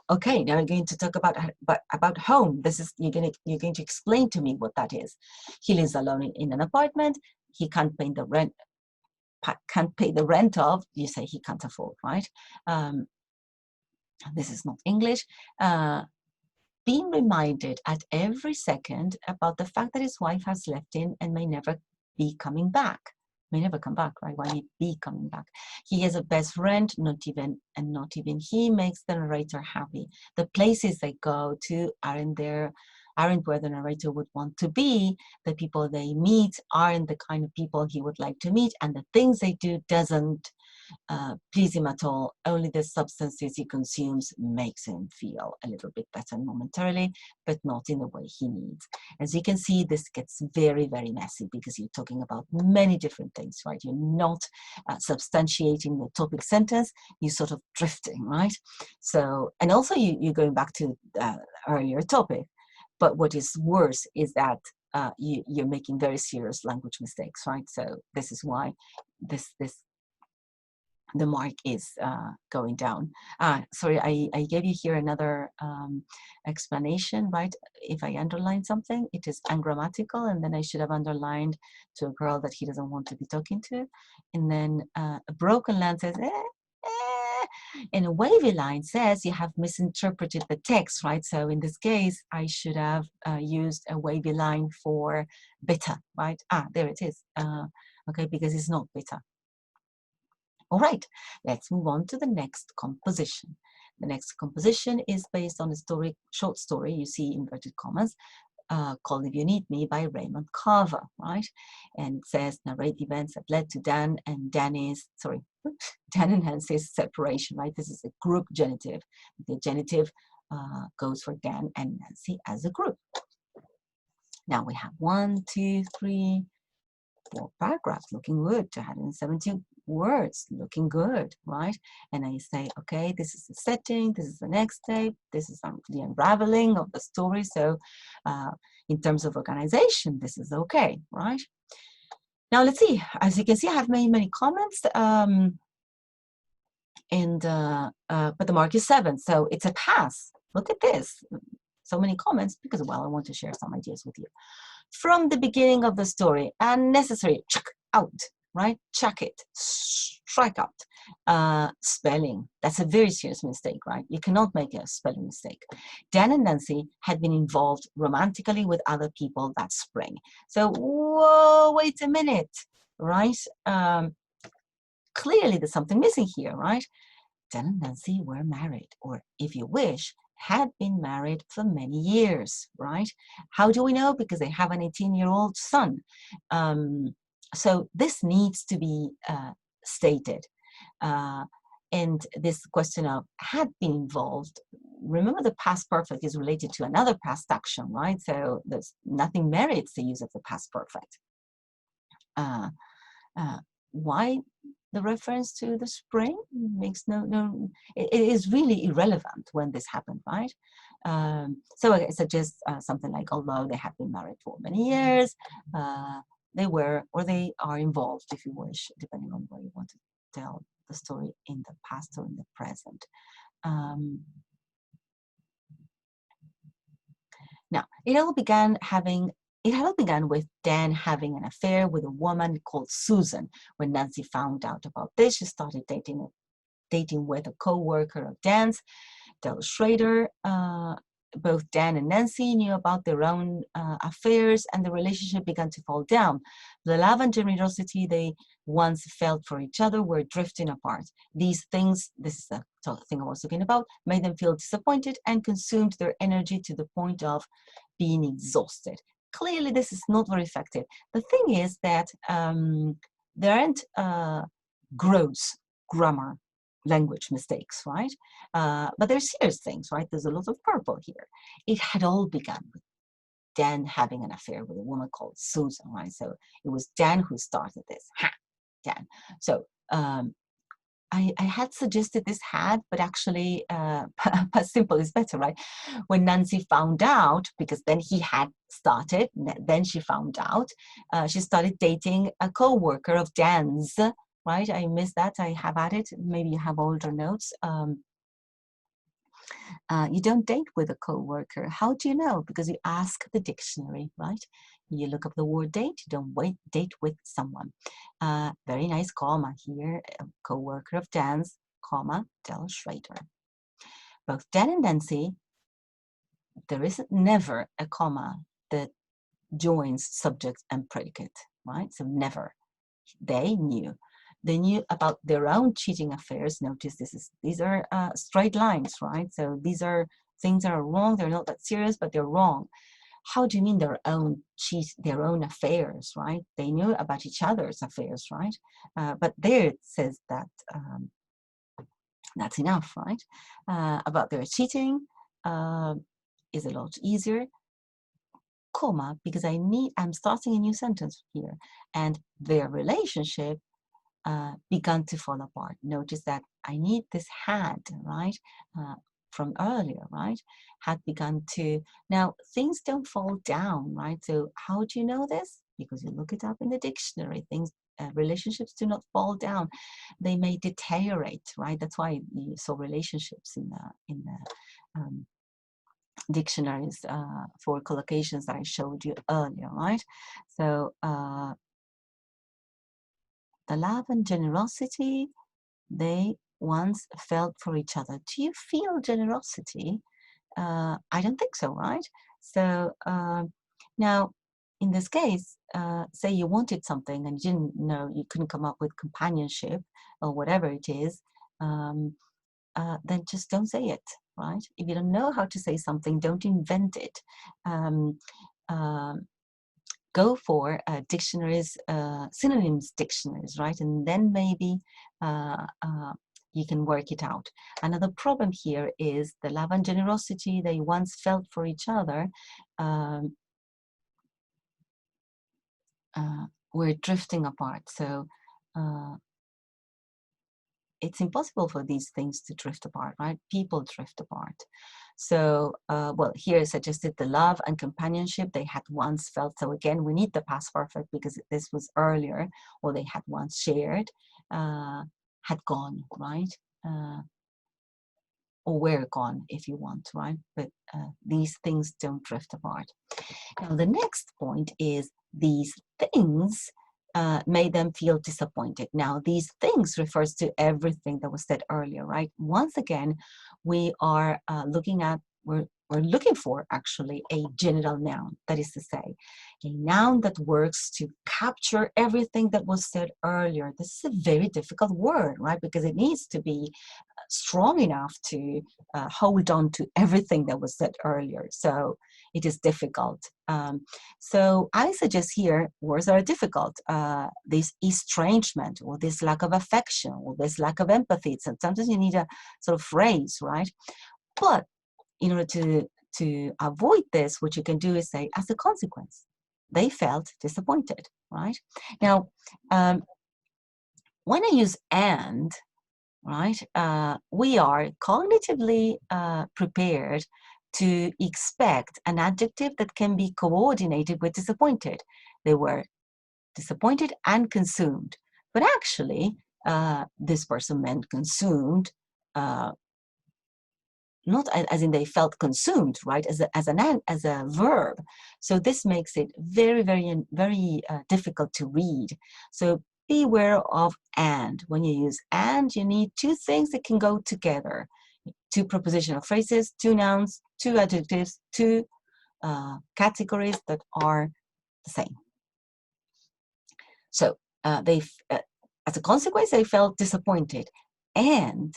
okay, now I'm going to talk about home. This is you're going to explain to me what that is. He lives alone in an apartment. He can't pay the rent. Can't pay the rent of. You say he can't afford, right? This is not English. Being reminded at every second about the fact that his wife has left him and may never be coming back. May never come back, right? Why he be coming back? He has a best friend, not even he makes the narrator happy. The places they go to aren't where the narrator would want to be. The people they meet aren't the kind of people he would like to meet, and the things they do doesn't please him at all. Only the substances he consumes makes him feel a little bit better momentarily, but not in the way he needs. As you can see, this gets very, very messy because you're talking about many different things, right? You're not substantiating the topic sentence, you're sort of drifting, right? So, and also you're going back to earlier topic, but what is worse is that you're making very serious language mistakes, right? So this is why the mark is going down. Sorry, I gave you here another explanation, right? If I underline something, it is ungrammatical, and then I should have underlined to a girl that he doesn't want to be talking to. And then a broken line says, and a wavy line says you have misinterpreted the text, right? So in this case, I should have used a wavy line for bitter, right? There it is. Okay, because it's not bitter. All right, let's move on to the next composition. The next composition is based on a story, short story, you see inverted commas, called If You Need Me by Raymond Carver, right? And it says, narrate events that led to Dan and Nancy's separation, right? This is a group genitive. The genitive goes for Dan and Nancy as a group. Now we have 1, 2, 3, 4 paragraphs, looking good, 270 words, looking good, right? And I say, okay, this is the setting, this is the next step, this is the unraveling of the story. So in terms of organization, this is okay, right? Now let's see. As you can see, I have many comments, but the mark is 7, so it's a pass. Look at this. So many comments because, well, I want to share some ideas with you. From the beginning of the story, unnecessary, chuck out, right? Chuck it, strike out. Spelling, that's a very serious mistake, right? You cannot make a spelling mistake. Dan and Nancy had been involved romantically with other people that spring. So, whoa, wait a minute, right? Clearly there's something missing here, right? Dan and Nancy were married, or if you wish, had been married for many years, right? How do we know? Because they have an 18-year-old son. So this needs to be stated. And this question of had been involved, remember the past perfect is related to another past action, right? So there's nothing merits the use of the past perfect. Why the reference to the spring makes it is really irrelevant when this happened, right? So I suggest something like, although they have been married for many years, they were, or they are involved, if you wish, depending on where you want to tell the story, in the past or in the present. Now, it all began with Dan having an affair with a woman called Susan. When Nancy found out about this, she started dating with a co-worker of Dan's, Del Schrader. Both Dan and Nancy knew about their own affairs, and the relationship began to fall down. The love and generosity they once felt for each other were drifting apart. These things, this is the thing I was talking about, made them feel disappointed and consumed their energy to the point of being exhausted. Clearly, this is not very effective. The thing is that there aren't gross grammar language mistakes, right? But there's serious things, right? There's a lot of purple here. It had all begun with Dan having an affair with a woman called Susan, right? So it was Dan who started this. Ha, Dan. So I had suggested this had, but actually past simple is better, right? When Nancy found out, because then he had started, then she found out, she started dating a co-worker of Dan's, right? I missed that. I have added. Maybe you have older notes. You don't date with a co-worker. How do you know? Because you ask the dictionary, right? You look up the word date. You don't date with someone. Very nice comma here. A co-worker of Dan's, comma, Del Schrader. Both Dan and Nancy, there is never a comma that joins subject and predicate, right? So never. They knew about their own cheating affairs. Notice these are straight lines, right? So these are things that are wrong. They're not that serious, but they're wrong. How do you mean their own affairs, right? They knew about each other's affairs, right? But there it says that that's enough, right? About their cheating is a lot easier. Comma, because I'm starting a new sentence here, and their relationship began to fall apart. Notice that I need this had, right? From earlier, right? Had begun to, now things don't fall down, right? So how do you know this? Because you look it up in the dictionary. Relationships do not fall down. They may deteriorate, right? That's why you saw relationships in the dictionaries for collocations that I showed you earlier, right? So the love and generosity they once felt for each other. Do you feel generosity? I don't think so, right? So now in this case, say you wanted something and you didn't know, you couldn't come up with companionship or whatever it is, then just don't say it, right? If you don't know how to say something, don't invent it. Um, go for dictionaries, synonyms dictionaries, right? And then maybe you can work it out. Another problem here is the love and generosity they once felt for each other were drifting apart. So it's impossible for these things to drift apart, right? People drift apart. So, well, here I suggested the love and companionship they had once felt. So again, we need the past perfect because this was earlier, or they had once shared, had gone, right? Or were gone, if you want, right? But these things don't drift apart. Now, the next point is these things made them feel disappointed. Now, these things refers to everything that was said earlier, right? Once again, we are we're looking for actually a general noun. That is to say, a noun that works to capture everything that was said earlier. This is a very difficult word, right? Because it needs to be strong enough to hold on to everything that was said earlier. So it is difficult. So I suggest here words that are difficult. This estrangement, or this lack of affection, or this lack of empathy. Sometimes you need a sort of phrase, right? But in order to avoid this, what you can do is say, as a consequence, they felt disappointed, right? Now, when I use and, right, we are cognitively prepared to expect an adjective that can be coordinated with disappointed. They were disappointed and consumed. But actually, this person meant consumed, not as in they felt consumed, right, as a verb. So this makes it very, very difficult to read. So beware of and. When you use and, you need two things that can go together. Two prepositional phrases, two nouns, two adjectives, two categories that are the same. So as a consequence, they felt disappointed, and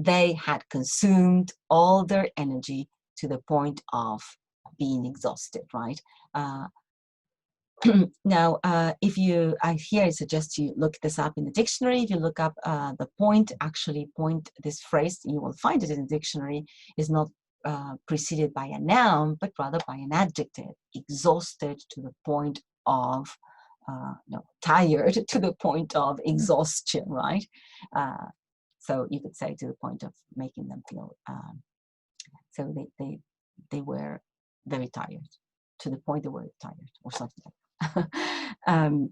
they had consumed all their energy to the point of being exhausted, right? Now, if you, here I suggest you look this up in the dictionary. If you look up the point, actually point, this phrase, you will find it in the dictionary, is not preceded by a noun, but rather by an adjective. Exhausted to the point of, no, tired to the point of exhaustion, right? So you could say to the point of making them feel, so they were very tired, to the point they were tired, or something like that.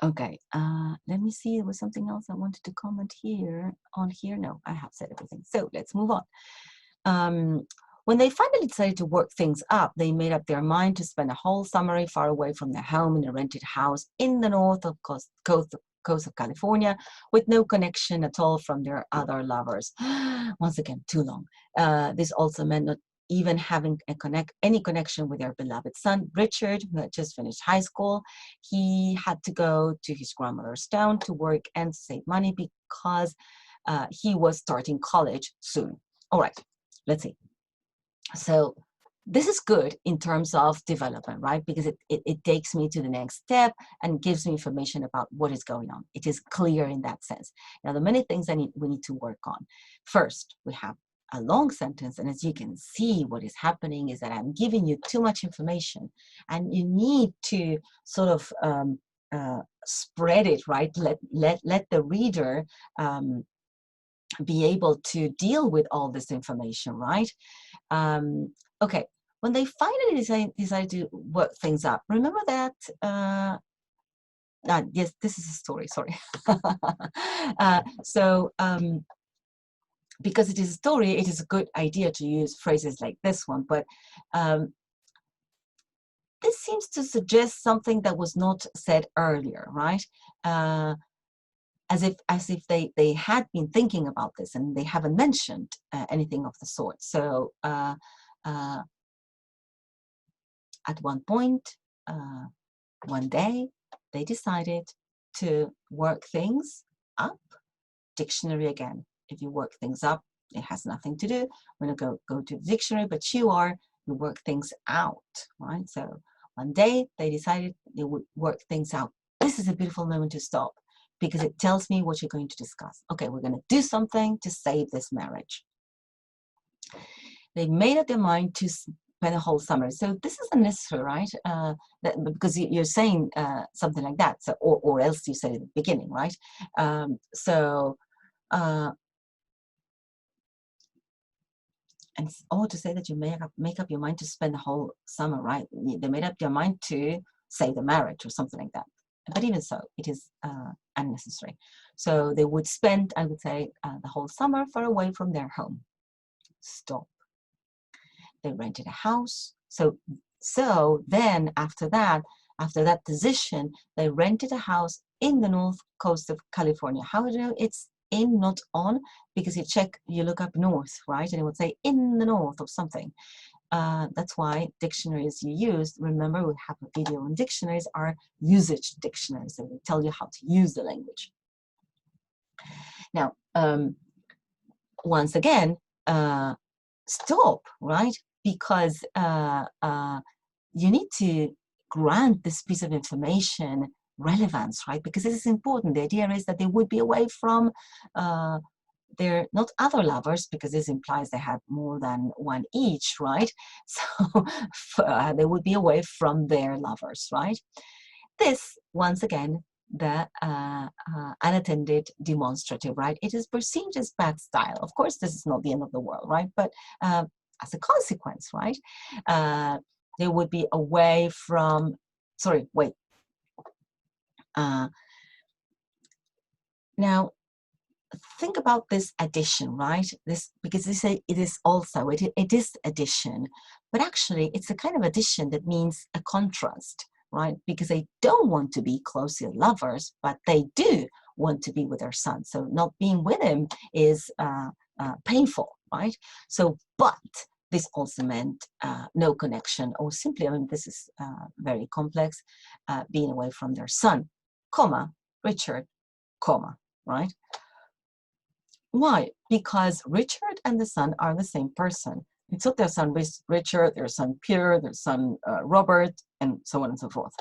Okay, let me see, there was something else I wanted to comment here, on here. No, I have said everything. So let's move on. When they finally decided to work things up, they made up their mind to spend a whole summer far away from their home in a rented house in the north of coast of California, with no connection at all from their other lovers. Once again, too long. This also meant not even having any connection with their beloved son, Richard, who had just finished high school. He had to go to his grandmother's town to work and save money because he was starting college soon. All right, let's see. So this is good in terms of development, right? Because it takes me to the next step and gives me information about what is going on. It is clear in that sense. Now, the many things we need to work on. First, we have a long sentence, and as you can see, what is happening is that I'm giving you too much information, and you need to sort of spread it, right? Let the reader be able to deal with all this information, right? Okay, when they finally decide to work things up, remember that, yes, this is a story, sorry. Because it is a story, it is a good idea to use phrases like this one, but this seems to suggest something that was not said earlier, right? As if they had been thinking about this and they haven't mentioned anything of the sort. So at one point, one day, they decided to work things up. Dictionary again. If you work things up, it has nothing to do. We're going to go to the dictionary, but you work things out, right? So one day they decided they would work things out. This is a beautiful moment to stop because it tells me what you're going to discuss. Okay, we're going to do something to save this marriage. They made up their mind to spend a whole summer. So this isn't necessary, right? Because you're saying something like that, so, or else you said it at the beginning, right? And to say that you make up your mind to spend the whole summer, right? They made up their mind to save the marriage or something like that. But even so, it is unnecessary. So they would spend, I would say, the whole summer far away from their home. Stop. They rented a house. So then after that decision, they rented a house in the north coast of California. How do you know it's in, not on? Because you look up north, right? And it would say in the north of something. That's why dictionaries you use, remember we have a video on dictionaries, are usage dictionaries. So they tell you how to use the language. Now, once again, stop, right? Because you need to grant this piece of information relevance, right? Because this is important. The idea is that they would be away from their, not other lovers, because this implies they have more than one each, right? So they would be away from their lovers, right? This, once again, the unattended demonstrative, right? It is perceived as bad style. Of course, this is not the end of the world, right? But as a consequence, right, they would be away from, sorry, wait. Now, think about this addition, right? This, because they say it is also, it is addition, but actually it's a kind of addition that means a contrast, right? Because they don't want to be closely lovers, but they do want to be with their son. So not being with him is painful, right? So, but this also meant no connection, or simply, I mean, this is very complex, being away from their son, comma, Richard, comma, right? Why? Because Richard and the son are the same person. They took their son Richard, their son Peter, their son Robert, and so on and so forth,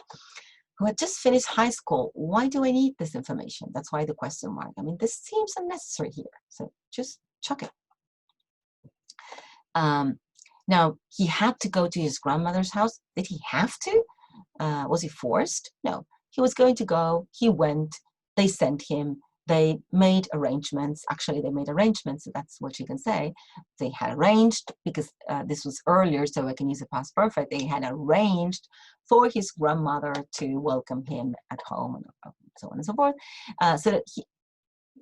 who had just finished high school. Why do I need this information? That's why the question mark. I mean, this seems unnecessary here. So just chuck it. Now, he had to go to his grandmother's house. Did he have to? Was he forced? No. He was going to go. He went. They sent him. They made arrangements. Actually, they made arrangements. So that's what you can say. They had arranged, because this was earlier, so I can use the past perfect. They had arranged for his grandmother to welcome him at home, and so on and so forth. So that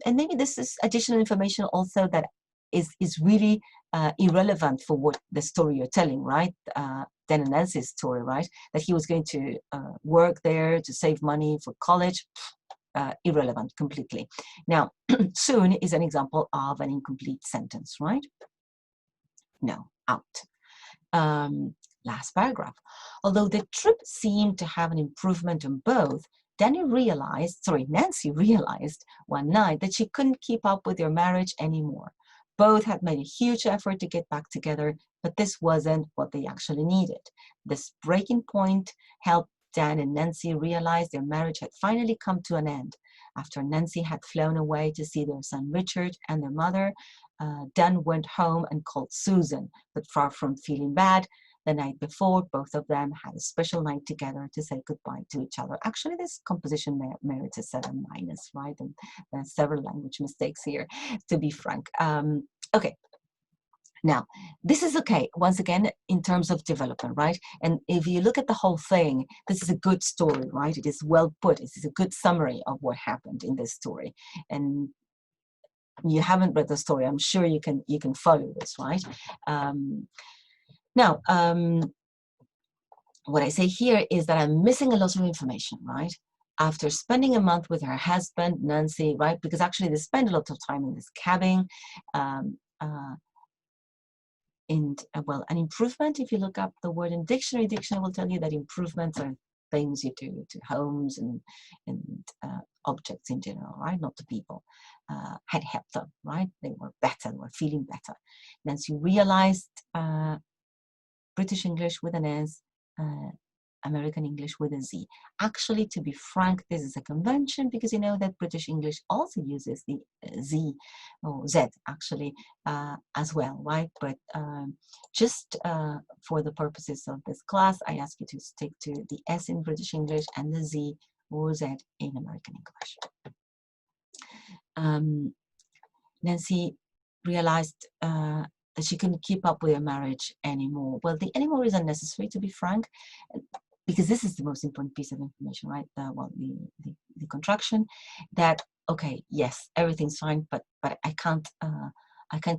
and maybe this is additional information also that is really irrelevant for what the story you're telling, right? Dan and Nancy's story, right? That he was going to work there to save money for college. Irrelevant completely. Now, soon is an example of an incomplete sentence, right? No, out. Last paragraph. Although the trip seemed to have an improvement on both, Nancy realized one night that she couldn't keep up with their marriage anymore. Both had made a huge effort to get back together, but this wasn't what they actually needed. This breaking point helped Dan and Nancy realized their marriage had finally come to an end. After Nancy had flown away to see their son Richard and their mother, Dan went home and called Susan, but far from feeling bad, the night before, both of them had a special night together to say goodbye to each other. Actually, this composition merits a 7-, right? And there are several language mistakes here, to be frank. Okay. Now, this is okay, once again, in terms of development, right? And if you look at the whole thing, this is a good story, right? It is well put. It is a good summary of what happened in this story. And you haven't read the story, I'm sure you can follow this, right? Now, what I say here is that I'm missing a lot of information, right? After spending a month with her husband, Nancy, right? Because actually they spend a lot of time in this cabin. well, an improvement, if you look up the word in dictionary will tell you that improvements are things you do to homes and objects in general, right? Not to people. Had helped them, right? They were better, they were feeling better. Nancy realized British English with an S, American English with a Z. Actually, to be frank, this is a convention because you know that British English also uses the Z or Z actually as well, right? But just for the purposes of this class, I ask you to stick to the S in British English and the Z or Z in American English. Nancy realized that she couldn't keep up with her marriage anymore. Well, the anymore is unnecessary, to be frank, because this is the most important piece of information, right? The contraction that, okay, yes, everything's fine, but I can't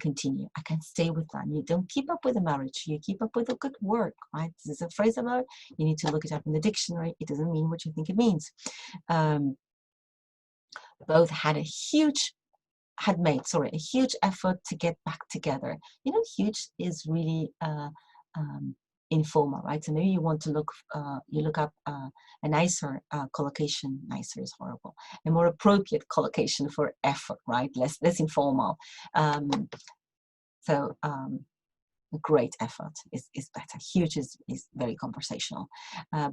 continue. I can't stay with them. You don't keep up with the marriage. You keep up with the good work, right? This is a phrase about it. You need to look it up in the dictionary. It doesn't mean what you think it means. Both had made a huge effort to get back together. You know, huge is really informal, right? So maybe you want to look up a nicer collocation. Nicer is horrible. A more appropriate collocation for effort, right? Less informal. A great effort is better. Huge is very conversational.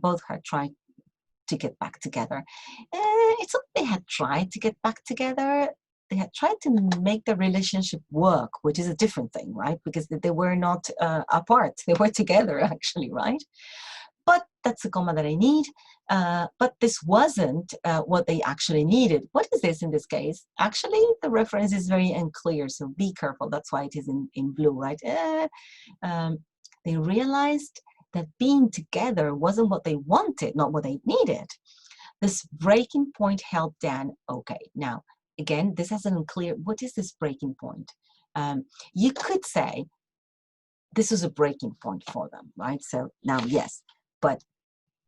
Both had tried to get back together. It's not they had tried to get back together. They had tried to make the relationship work, which is a different thing, right? Because they were not apart. They were together, actually, right? But that's the comma that I need. But this wasn't what they actually needed. What is this in this case? Actually, the reference is very unclear, so be careful. That's why it is in blue, right? They realized that being together wasn't what they wanted, not what they needed. This breaking point helped Dan. Okay, now, again, this isn't unclear. What is this breaking point? You could say this is a breaking point for them, right? So now, yes, but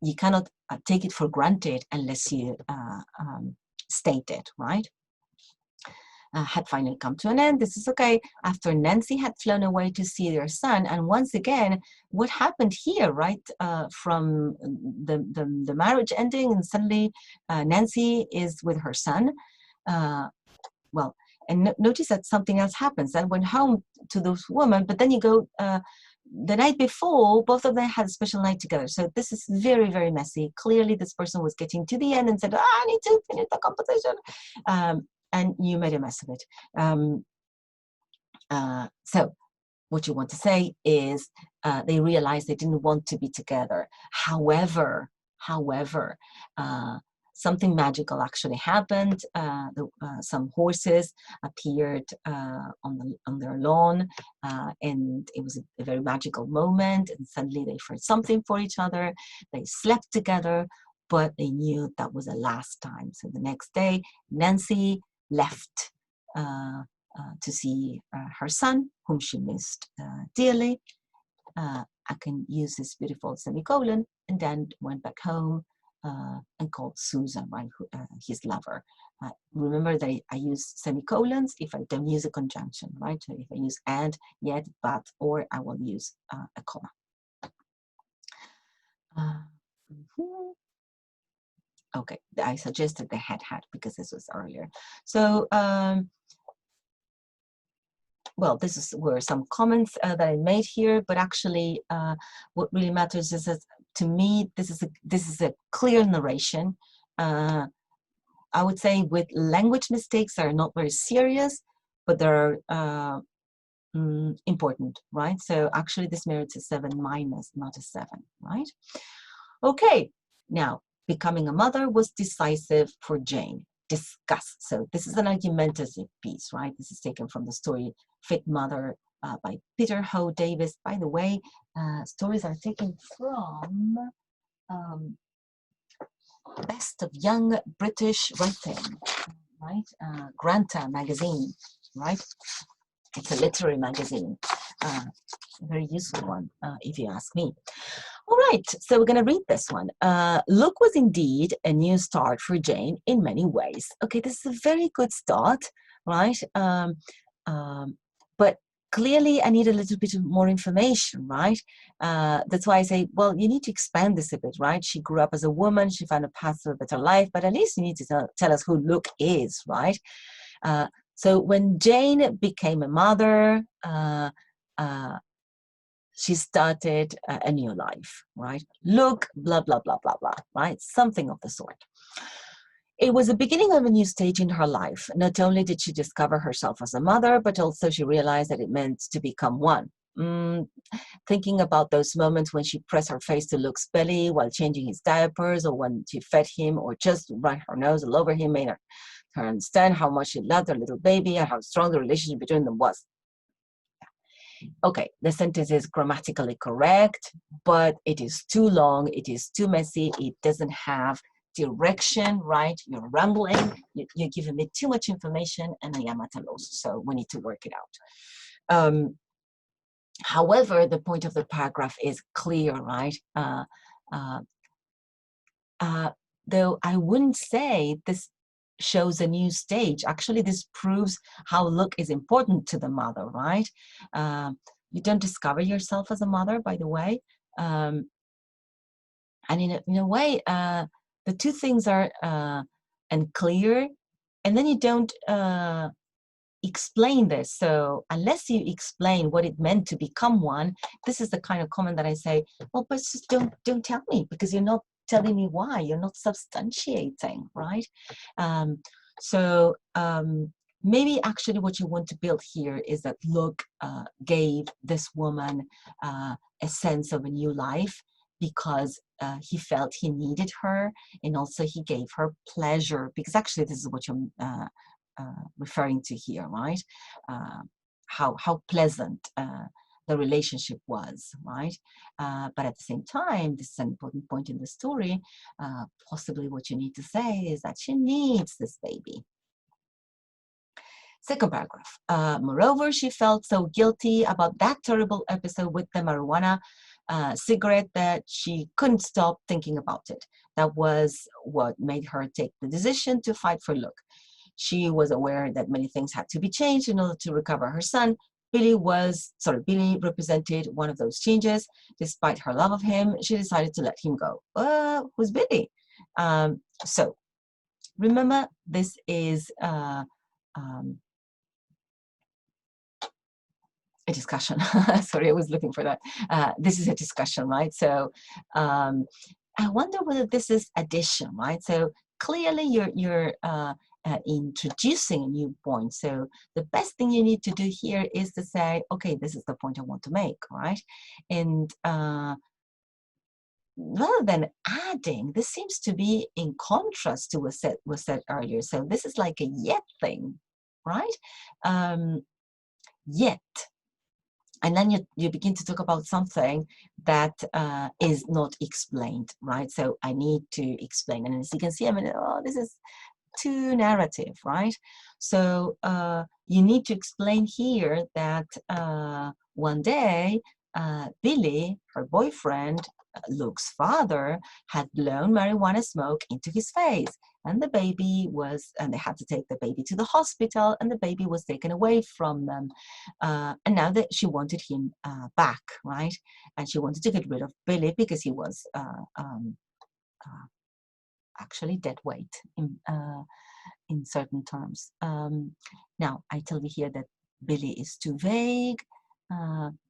you cannot take it for granted unless you state it, right? Had finally come to an end. This is okay. After Nancy had flown away to see their son, and once again, what happened here, right? From the marriage ending, and suddenly Nancy is with her son. Well, and notice that something else happens. I went home to those women, but then you go. The night before, both of them had a special night together. So this is very, very messy. Clearly, this person was getting to the end and said, I need to finish the composition. And you made a mess of it. So what you want to say is they realized they didn't want to be together. However, something magical actually happened. Some horses appeared on their lawn, and it was a very magical moment. And suddenly they felt something for each other. They slept together, but they knew that was the last time. So the next day, Nancy left to see her son, whom she missed dearly. I can use this beautiful semicolon, and then went back home and called Susan, right, his lover. Remember that I use semicolons if I don't use a conjunction, right? So if I use and, yet, but, or, I will use a comma. Okay, I suggested the had because this was earlier. So, well, were some comments that I made here, but actually what really matters is that, to me, this is a clear narration. I would say with language mistakes that are not very serious, but they're important, right? So actually this merits a 7 minus, not a 7, right? Okay, now, becoming a mother was decisive for Jane. Discuss. So this is an argumentative piece, right? This is taken from the story Fit Mother by Peter Ho Davis. By the way, stories are taken from Best of Young British Writing, right? Granta magazine, right? It's a literary magazine, a very useful one, if you ask me. All right, so we're going to read this one. Look was indeed a new start for Jane in many ways. Okay, this is a very good start, right? But clearly I need a little bit more information, right? That's why I say, well, you need to expand this a bit, right? She grew up as a woman, she found a path to a better life, but at least you need to tell us who Luke is, right? So when Jane became a mother, she started a new life, right? Luke, blah, blah, blah, blah, blah, right? Something of the sort. It was the beginning of a new stage in her life. Not only did she discover herself as a mother, but also she realized that it meant to become one. Thinking about those moments when she pressed her face to Luke's belly while changing his diapers, or when she fed him, or just ran her nose all over him, made her understand how much she loved her little baby and how strong the relationship between them was. Okay, the sentence is grammatically correct, but it is too long, it is too messy, it doesn't have direction, right? You're rambling, you're giving me too much information, and I am at a loss, so we need to work it out. However, the point of the paragraph is clear, right? Though I wouldn't say this shows a new stage. Actually, this proves how look is important to the mother, right? You don't discover yourself as a mother, by the way. And in a way, the two things are unclear, and then you don't explain this. So unless you explain what it meant to become one, this is the kind of comment that I say, well, but just don't tell me, because you're not telling me why, you're not substantiating, right? Maybe actually what you want to build here is that Luke gave this woman a sense of a new life, because he felt he needed her, and also he gave her pleasure, because actually this is what you're referring to here, right? How pleasant the relationship was, right? But at the same time, this is an important point in the story. Possibly what you need to say is that she needs this baby. Second paragraph. Moreover, she felt so guilty about that terrible episode with the marijuana cigarette that she couldn't stop thinking about it. That was what made her take the decision to fight for Luke. She was aware that many things had to be changed in order to recover her son. Billy represented one of those changes. Despite her love of him, she decided to let him go. Who's Billy? So remember, this is a discussion. Sorry, I was looking for that. This is a discussion, right? So I wonder whether this is addition, right? So clearly you're introducing a new point. So the best thing you need to do here is to say, okay, this is the point I want to make, right? And rather than adding, this seems to be in contrast to what was said earlier. So this is like a yet thing, right? Yet. And then you begin to talk about something that is not explained, right? So I need to explain. And as you can see, I mean, oh, this is too narrative, right? So you need to explain here that one day, Billy, her boyfriend, Luke's father, had blown marijuana smoke into his face. And the baby was, and they had to take the baby to the hospital, and the baby was taken away from them. And now that she wanted him back, right? And she wanted to get rid of Billy because he was actually dead weight in certain terms. Now, I tell you here that Billy is too vague,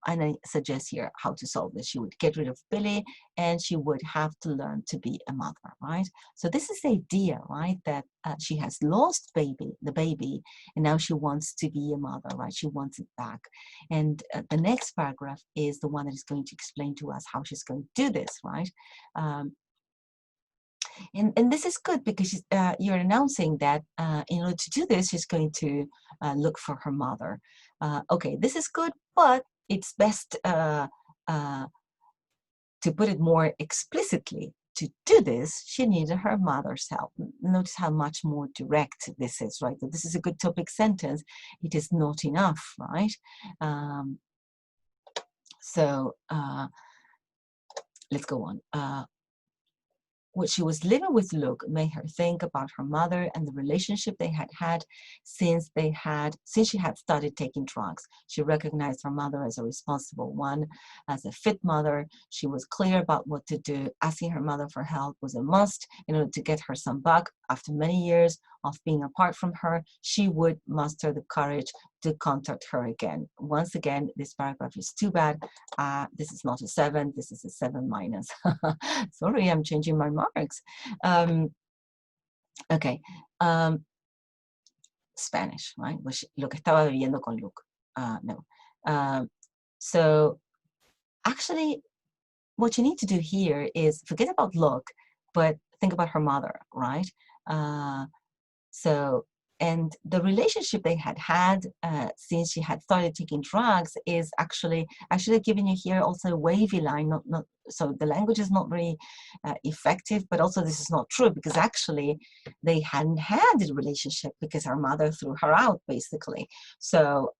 and I suggest here how to solve this. She would get rid of Billy, and she would have to learn to be a mother, right? So this is the idea, right, that she has lost the baby, and now she wants to be a mother, right? She wants it back. And the next paragraph is the one that is going to explain to us how she's going to do this, right? And this is good because you're announcing that in order to do this, she's going to look for her mother. Okay, this is good, but it's best to put it more explicitly. To do this, she needed her mother's help. Notice how much more direct this is, right? So this is a good topic sentence. It is not enough, right? So let's go on. what she was living with Luke made her think about her mother and the relationship they had had since she had started taking drugs. She recognized her mother as a responsible one, as a fit mother. She was clear about what to do. Asking her mother for help was a must in order to get her son back. After many years of being apart from her, she would muster the courage to contact her again. Once again, this paragraph is too bad. This is not a 7, this is a 7 minus. Sorry, I'm changing my marks. Okay. Spanish, right? Lo que estaba viviendo con Luke. No. So actually, what you need to do here is forget about Luke, but think about her mother, right? And the relationship they had had since she had started taking drugs is actually giving you here also a wavy line. Not so the language is not very effective, but also this is not true because actually they hadn't had a relationship because her mother threw her out basically. So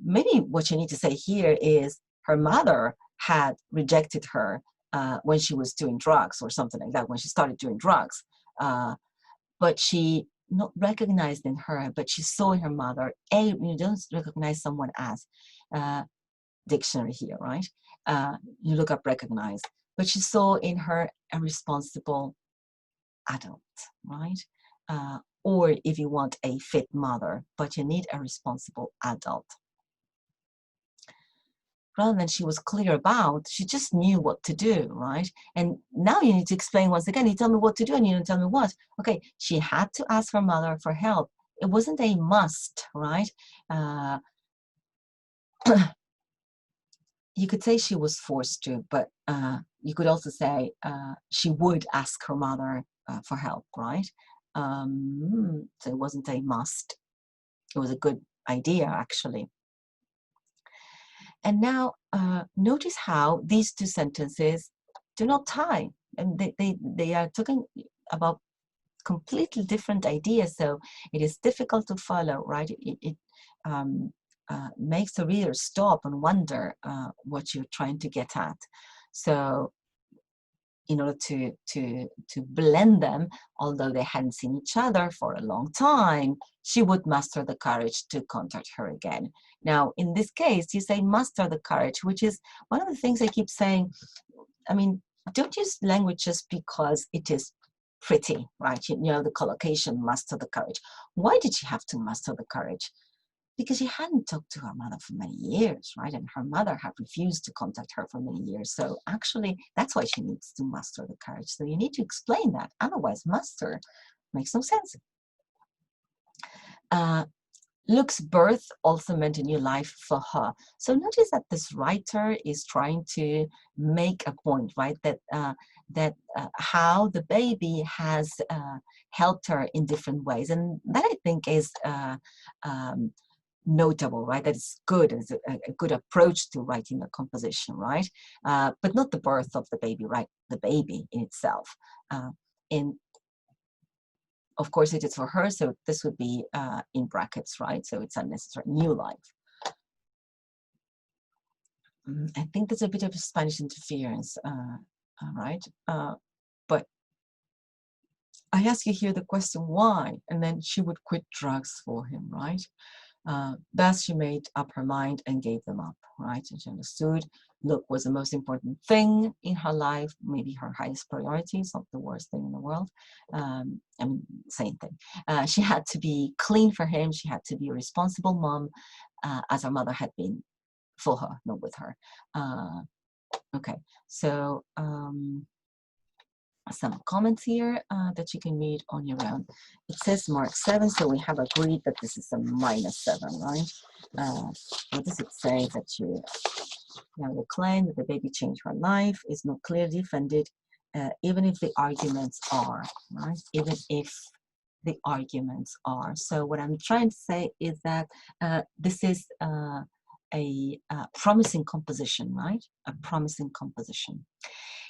maybe what you need to say here is her mother had rejected her when she was doing drugs or something like that, when she started doing drugs. But she not recognized in her, but she saw in her mother. You don't recognize someone as dictionary here, right? You look up recognize, but she saw in her a responsible adult, right? Or if you want a fit mother, but you need a responsible adult. Rather than she was clear about, she just knew what to do, right? And now you need to explain once again, you tell me what to do and you don't tell me what. Okay, she had to ask her mother for help. It wasn't a must, right? You could say she was forced to, but you could also say she would ask her mother for help, right? So it wasn't a must. It was a good idea, actually. And now notice how these two sentences do not tie, and they are talking about completely different ideas, so it is difficult to follow, right? It makes the reader stop and wonder what you're trying to get at. So in order to blend them, although they hadn't seen each other for a long time, she would muster the courage to contact her again. Now, in this case, you say muster the courage, which is one of the things I keep saying. I mean, don't use language just because it is pretty, right? You know, the collocation, muster the courage. Why did she have to muster the courage? Because she hadn't talked to her mother for many years, right? And her mother had refused to contact her for many years. So actually, that's why she needs to muster the courage. So you need to explain that. Otherwise, muster makes no sense. Luke's birth also meant a new life for her. So notice that this writer is trying to make a point, right? That how the baby has helped her in different ways. And that I think is notable, right? That is good, it's a good approach to writing a composition, right? But not the birth of the baby, right? The baby in itself. And of course it is for her, so this would be in brackets, right? So it's unnecessary, new life. I think that's a bit of a Spanish interference, right? But I ask you here the question, why? And then she would quit drugs for him, right? Thus, she made up her mind and gave them up, right? And she understood Luke was the most important thing in her life, maybe her highest priority. It's not the worst thing in the world. I mean, same thing. She had to be clean for him. She had to be a responsible mom, as her mother had been for her, not with her. Okay, so some comments here that you can read on your own. It says mark 7, so we have agreed that this is a -7, right? What does it say? That you now the claim that the baby changed her life is not clearly defended, even if the arguments are, right? Even if the arguments are. So what I'm trying to say is that this is a promising composition, right? A promising composition.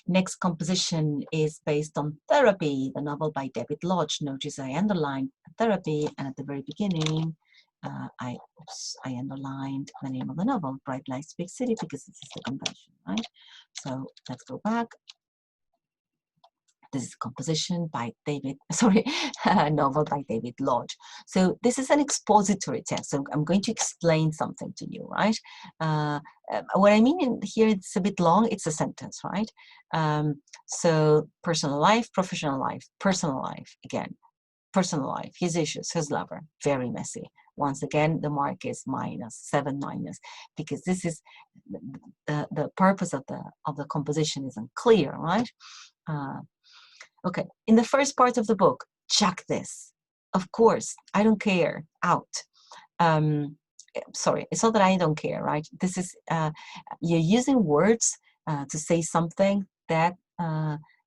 Next composition is based on Therapy, the novel by David Lodge. Notice I underlined Therapy, and at the very beginning, I underlined the name of the novel, Bright Lights, Big City, because this is the convention, right? So let's go back. This is composition by David, novel by David Lodge. So this is an expository text. So I'm going to explain something to you, right? What I mean in here, it's a bit long, it's a sentence, right? So personal life, professional life, personal life, again, personal life, his issues, his lover, very messy. Once again, the mark is -7 minus, because this is the purpose of the composition isn't clear, right? Okay, in the first part of the book, check this. Of course, I don't care, out. Sorry, it's not that I don't care, right? This is, you're using words to say something that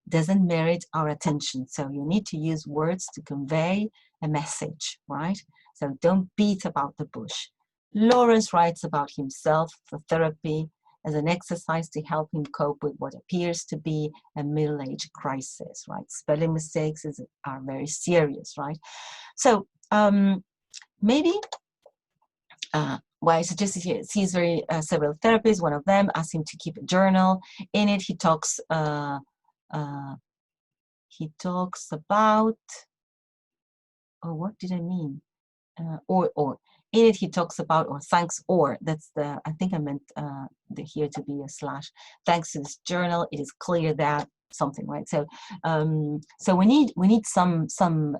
doesn't merit our attention. So you need to use words to convey a message, right? So don't beat about the bush. Lawrence writes about himself for therapy as an exercise to help him cope with what appears to be a middle-age crisis, right? Spelling mistakes are very serious, right? So maybe what I suggested here, sees several therapists. One of them asked him to keep a journal. In it, he talks about, oh, what did I mean? Or in it he talks about, or thanks, or that's the, I think I meant here to be a slash. Thanks to this journal, it is clear that something, right? So so we need some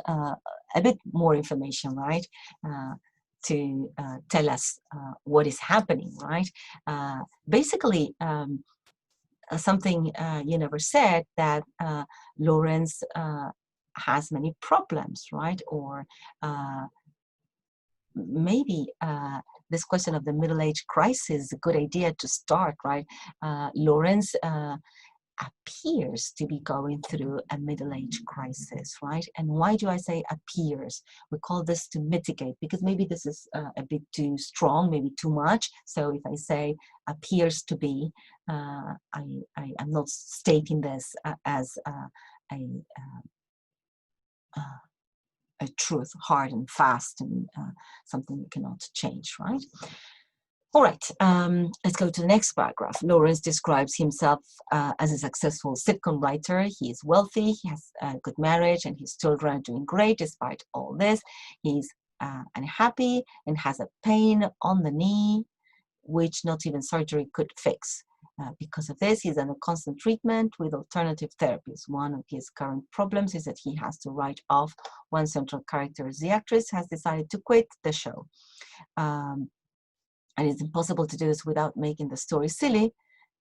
a bit more information, right? To tell us what is happening, right? Basically, something you never said, that Lawrence has many problems, right? Or maybe this question of the middle-age crisis is a good idea to start, right? Lawrence appears to be going through a middle-age crisis, right? And why do I say appears? We call this to mitigate, because maybe this is a bit too strong, maybe too much. So if I say appears to be, I'm not stating this as a truth, hard and fast, and something you cannot change, right? All right, let's go to the next paragraph. Lawrence describes himself as a successful sitcom writer. He is wealthy, he has a good marriage, and his children are doing great despite all this. He's unhappy and has a pain on the knee, which not even surgery could fix. Because of this, he's under constant treatment with alternative therapies. One of his current problems is that he has to write off one central character as the actress has decided to quit the show. And it's impossible to do this without making the story silly.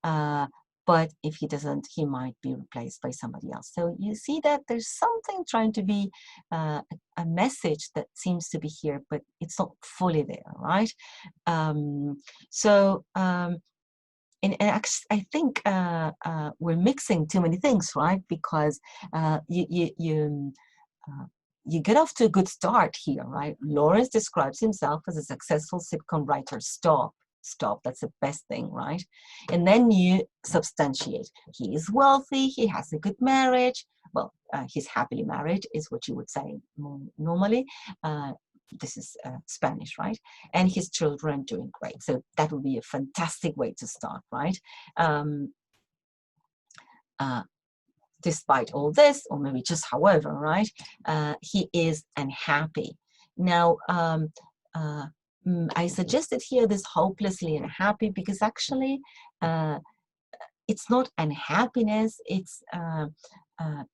But if he doesn't, he might be replaced by somebody else. So you see that there's something trying to be a message that seems to be here, but it's not fully there, right? And I think we're mixing too many things, right? Because you get off to a good start here, right? Lawrence describes himself as a successful sitcom writer. Stop, that's the best thing, right? And then you substantiate. He is wealthy, he has a good marriage. Well, he's happily married is what you would say normally. This is Spanish, right? And his children doing great. So that would be a fantastic way to start, right? Despite all this, or maybe just however, right? He is unhappy. Now, I suggested here this hopelessly unhappy because actually it's not unhappiness, it's a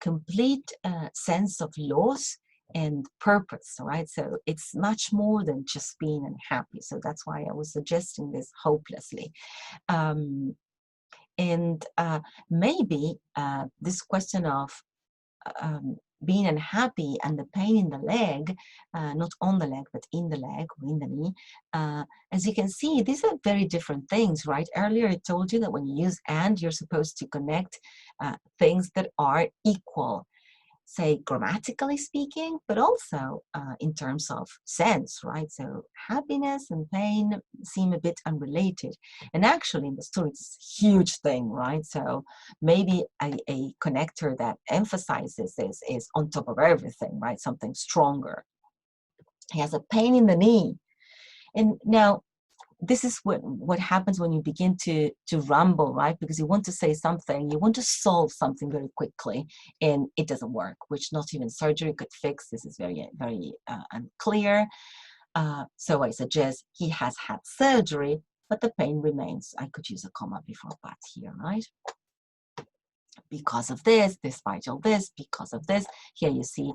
complete sense of loss and purpose, right? So it's much more than just being unhappy. So that's why I was suggesting this hopelessly. And maybe this question of being unhappy and the pain in the leg, not on the leg, but in the leg or in the knee, as you can see, these are very different things, right? Earlier I told you that when you use and, you're supposed to connect things that are equal, say grammatically speaking, but also in terms of sense, right? So happiness and pain seem a bit unrelated. And actually in the story, it's a huge thing, right? So maybe a connector that emphasizes this is on top of everything, right? Something stronger. He has a pain in the knee. And now, this is what happens when you begin to ramble, right? Because you want to say something, you want to solve something very quickly, and it doesn't work, which not even surgery could fix. This is very, very unclear. So I suggest he has had surgery, but the pain remains. I could use a comma before but here, right? Because of this, despite all this, because of this. Here you see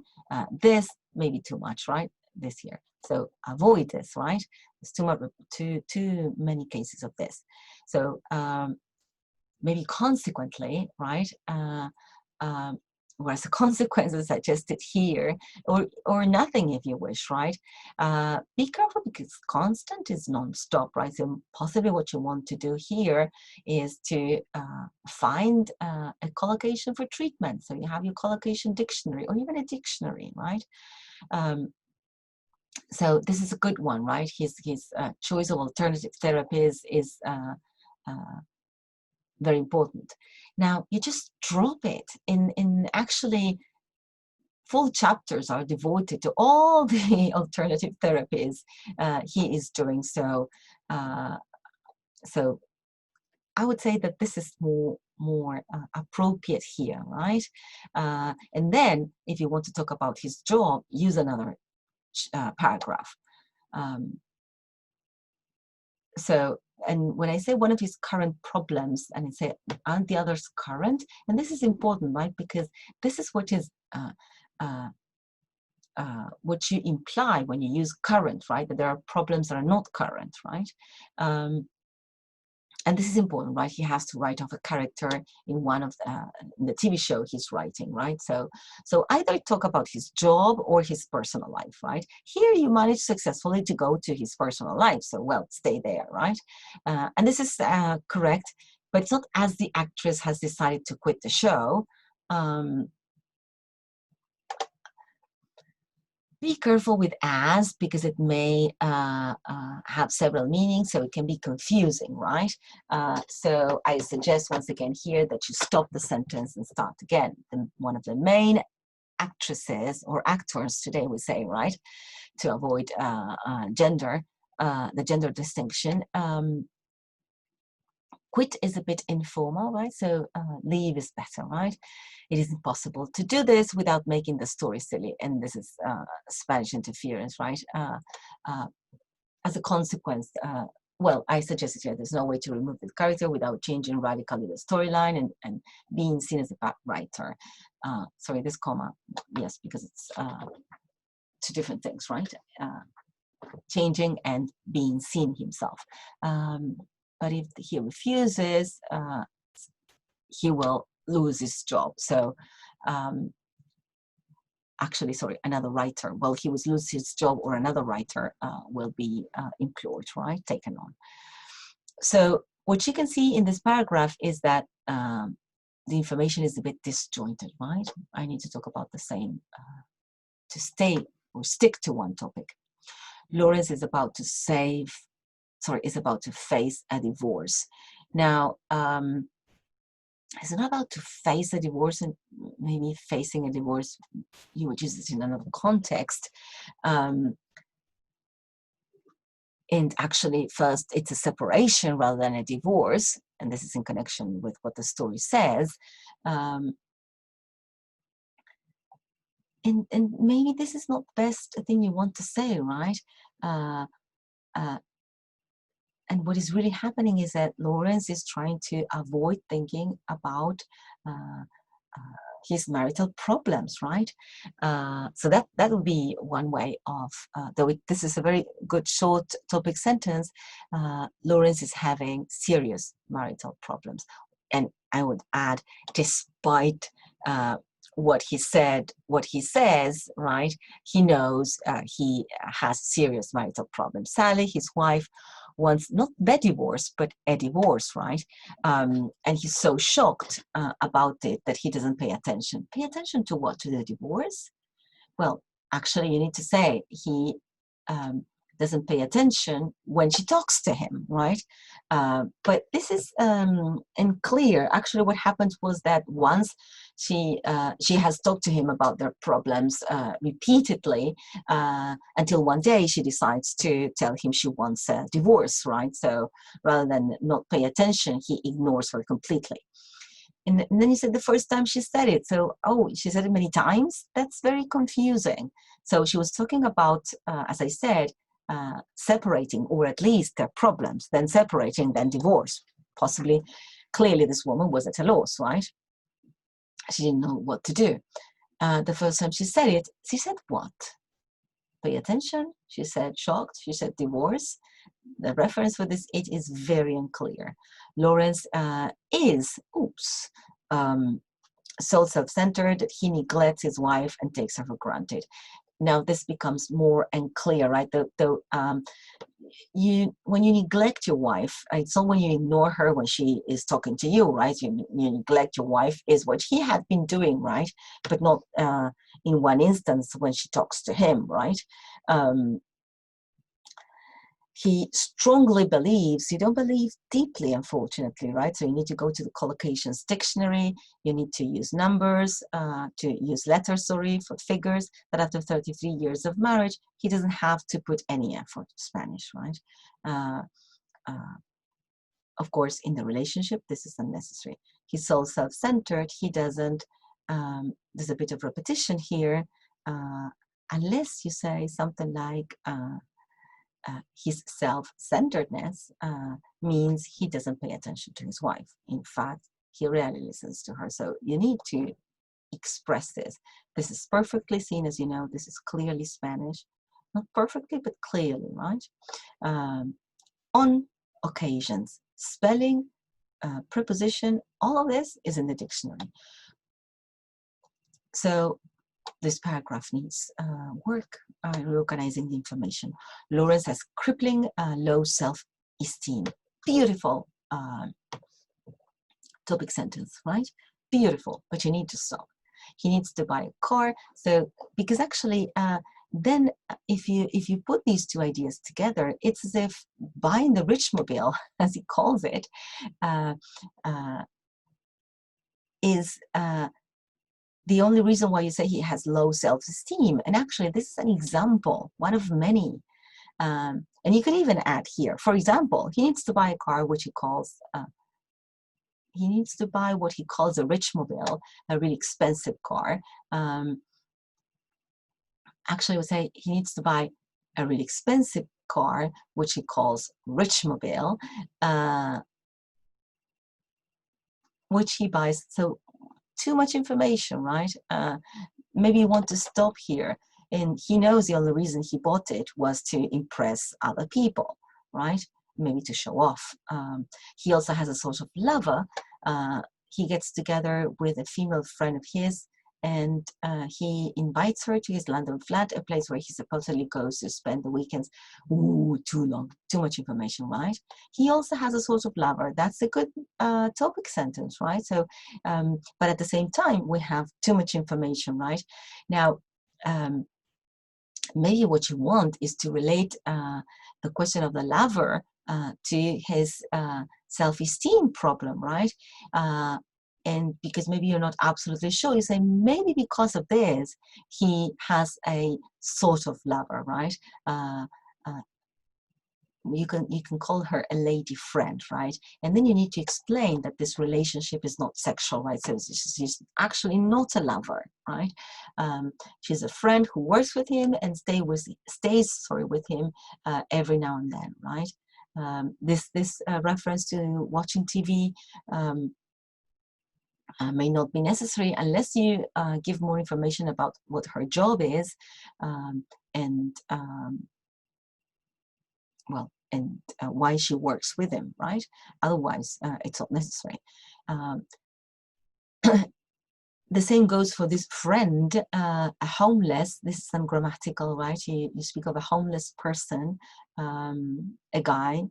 this, maybe too much, right? This here. So avoid this, right? There's too many cases of this. So maybe consequently, right? Whereas the consequences suggested here, or nothing if you wish, right? Be careful because constant is non-stop, right? So possibly what you want to do here is to find a collocation for treatment. So you have your collocation dictionary or even a dictionary, right? So this is a good one, right? His choice of alternative therapies is very important. Now you just drop it in actually full chapters are devoted to all the alternative therapies he is doing. So so I would say that this is more appropriate here, right? And then if you want to talk about his job, use another paragraph. So, and when I say one of his current problems, and I say, aren't the others current? And this is important, right? Because this is what is what you imply when you use current, right? That there are problems that are not current, right? And this is important, right? He has to write off a character in one of the TV show he's writing, right? So either talk about his job or his personal life, right? Here you manage successfully to go to his personal life, so well, stay there, right? And this is correct, but it's not as the actress has decided to quit the show. Be careful with as, because it may have several meanings, so it can be confusing, right? So I suggest once again here that you stop the sentence and start again. One of the main actresses or actors today we say, right, to avoid gender, the gender distinction. Quit is a bit informal, right? So leave is better, right? It isn't possible to do this without making the story silly. And this is Spanish interference, right? As a consequence, well, I suggested here there's no way to remove the character without changing radically the storyline and being seen as a bad writer. Sorry, this comma, yes, because it's two different things, right? Changing and being seen himself. But if he refuses, he will lose his job. So actually, sorry, another writer. Well, he will lose his job or another writer will be employed, right, taken on. So what you can see in this paragraph is that the information is a bit disjointed, right? I need to talk about the same to stay or stick to one topic. Lawrence is about to is about to face a divorce. Now, he's not about to face a divorce, and maybe facing a divorce, you would use it in another context. And actually, first, it's a separation rather than a divorce, and this is in connection with what the story says. And maybe this is not the best thing you want to say, right? And what is really happening is that Lawrence is trying to avoid thinking about his marital problems, right? So that would be one way of, though this is a very good short topic sentence, Lawrence is having serious marital problems. And I would add, despite what he says, right? He knows he has serious marital problems. Sally, his wife, wants not the divorce, but a divorce, right? And he's so shocked about it that he doesn't pay attention. Pay attention to what? To the divorce? Well, actually, you need to say he doesn't pay attention when she talks to him, right? But this is unclear. Actually, what happened was that once she has talked to him about their problems repeatedly, until one day she decides to tell him she wants a divorce, right? So rather than not pay attention, he ignores her completely. And then he said the first time she said it. So, oh, she said it many times. That's very confusing. So she was talking about, as I said, separating, or at least their problems, then separating, then divorce. Possibly, clearly this woman was at a loss, right? She didn't know what to do. The first time she said it, she said what? Pay attention. She said shocked. She said divorce. The reference for this, it is very unclear. Lawrence is, so self-centered that he neglects his wife and takes her for granted. Now this becomes more unclear, right? When you neglect your wife, it's not when you ignore her when she is talking to you, right? You neglect your wife is what he had been doing, right? But not in one instance when she talks to him, right? He strongly believes, you don't believe deeply, unfortunately, right? So you need to go to the collocations dictionary, you need to use numbers, to use letters, for figures, that after 33 years of marriage, he doesn't have to put any effort to Spanish, right? Of course, in the relationship, this is unnecessary. He's so self-centered, he doesn't, there's a bit of repetition here, unless you say something like, his self-centeredness means he doesn't pay attention to his wife. In fact, he rarely listens to her. So you need to express this. This is perfectly seen, as you know, this is clearly Spanish. Not perfectly, but clearly, right? On occasions, spelling, preposition, all of this is in the dictionary. So this paragraph needs work, reorganizing the information. Lawrence has crippling low self-esteem. Beautiful topic sentence, right? Beautiful, but you need to stop. He needs to buy a car. So, because actually, then if you put these two ideas together, it's as if buying the Richmobile, as he calls it, is the only reason why you say he has low self-esteem. And actually, this is an example, one of many. And you can even add here, for example, he needs to buy a car which he calls, he needs to buy what he calls a Richmobile, a really expensive car. Actually, I would say he needs to buy a really expensive car, which he calls Richmobile, which he buys. So too much information, right? Maybe you want to stop here. And he knows the only reason he bought it was to impress other people, right? Maybe to show off. He also has a sort of lover. He gets together with a female friend of his, and he invites her to his London flat, a place where he supposedly goes to spend the weekends. Ooh, too long, too much information, right? He also has a sort of lover. That's a good topic sentence, right? So, but at the same time, we have too much information, right? Now, maybe what you want is to relate the question of the lover to his self-esteem problem, right? And because maybe you're not absolutely sure, you say maybe because of this, he has a sort of lover, right? You can call her a lady friend, right? And then you need to explain that this relationship is not sexual, right? So she's actually not a lover, right? She's a friend who works with him and stays with him every now and then, right? This reference to watching TV may not be necessary unless you give more information about what her job is, and why she works with him, right? Otherwise, it's not necessary. The same goes for this friend, a homeless. This is ungrammatical, right? You speak of a homeless person, a guy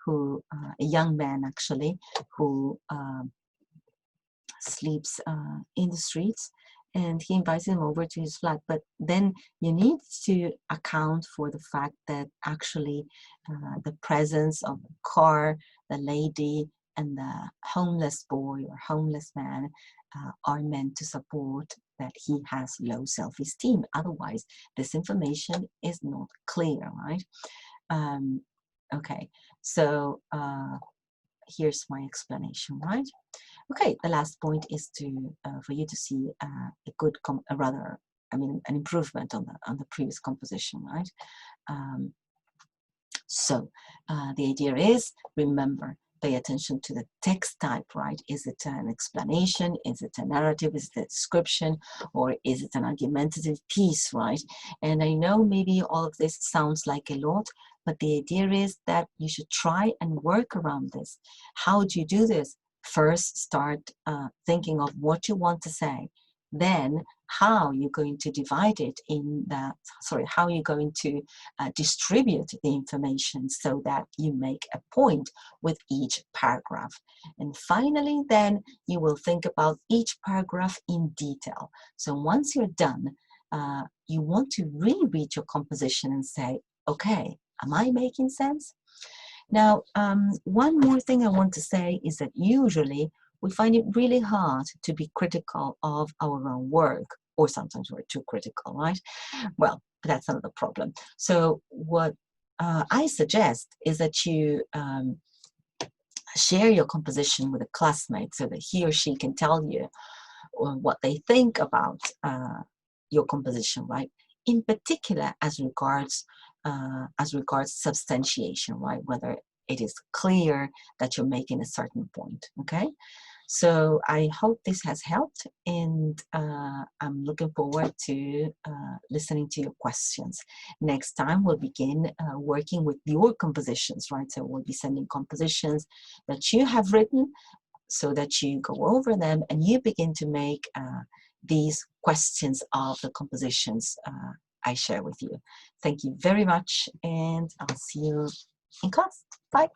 who, a young man actually, who sleeps in the streets. and he invites him over to his flat. But then you need to account for the fact that actually the presence of the car, the lady, and the homeless boy or homeless man are meant to support that he has low self-esteem. Otherwise, this information is not clear, right? Okay, so here's my explanation, right? Okay, the last point is to for you to see a good, an improvement on the previous composition, right? So the idea is, remember, pay attention to the text type, right? Is it an explanation? Is it a narrative? Is it a description? Or is it an argumentative piece, right? And I know maybe all of this sounds like a lot, but the idea is that you should try and work around this. How do you do this? First, start thinking of what you want to say. Then, how you're going to divide it in that, how you're going to distribute the information so that you make a point with each paragraph. And finally, then you will think about each paragraph in detail. So once you're done, you want to reread your composition and say, okay, am I making sense? Now, one more thing I want to say is that usually we find it really hard to be critical of our own work, or sometimes we're too critical, right? Well, that's another problem. So what I suggest is that you share your composition with a classmate so that he or she can tell you what they think about your composition, right? In particular, as regards substantiation, right? Whether it is clear that you're making a certain point, okay? So I hope this has helped, and I'm looking forward to listening to your questions. Next time we'll begin working with your compositions, right? So we'll be sending compositions that you have written so that you go over them and you begin to make these questions of the compositions I share with you. Thank you very much, and I'll see you in class. Bye.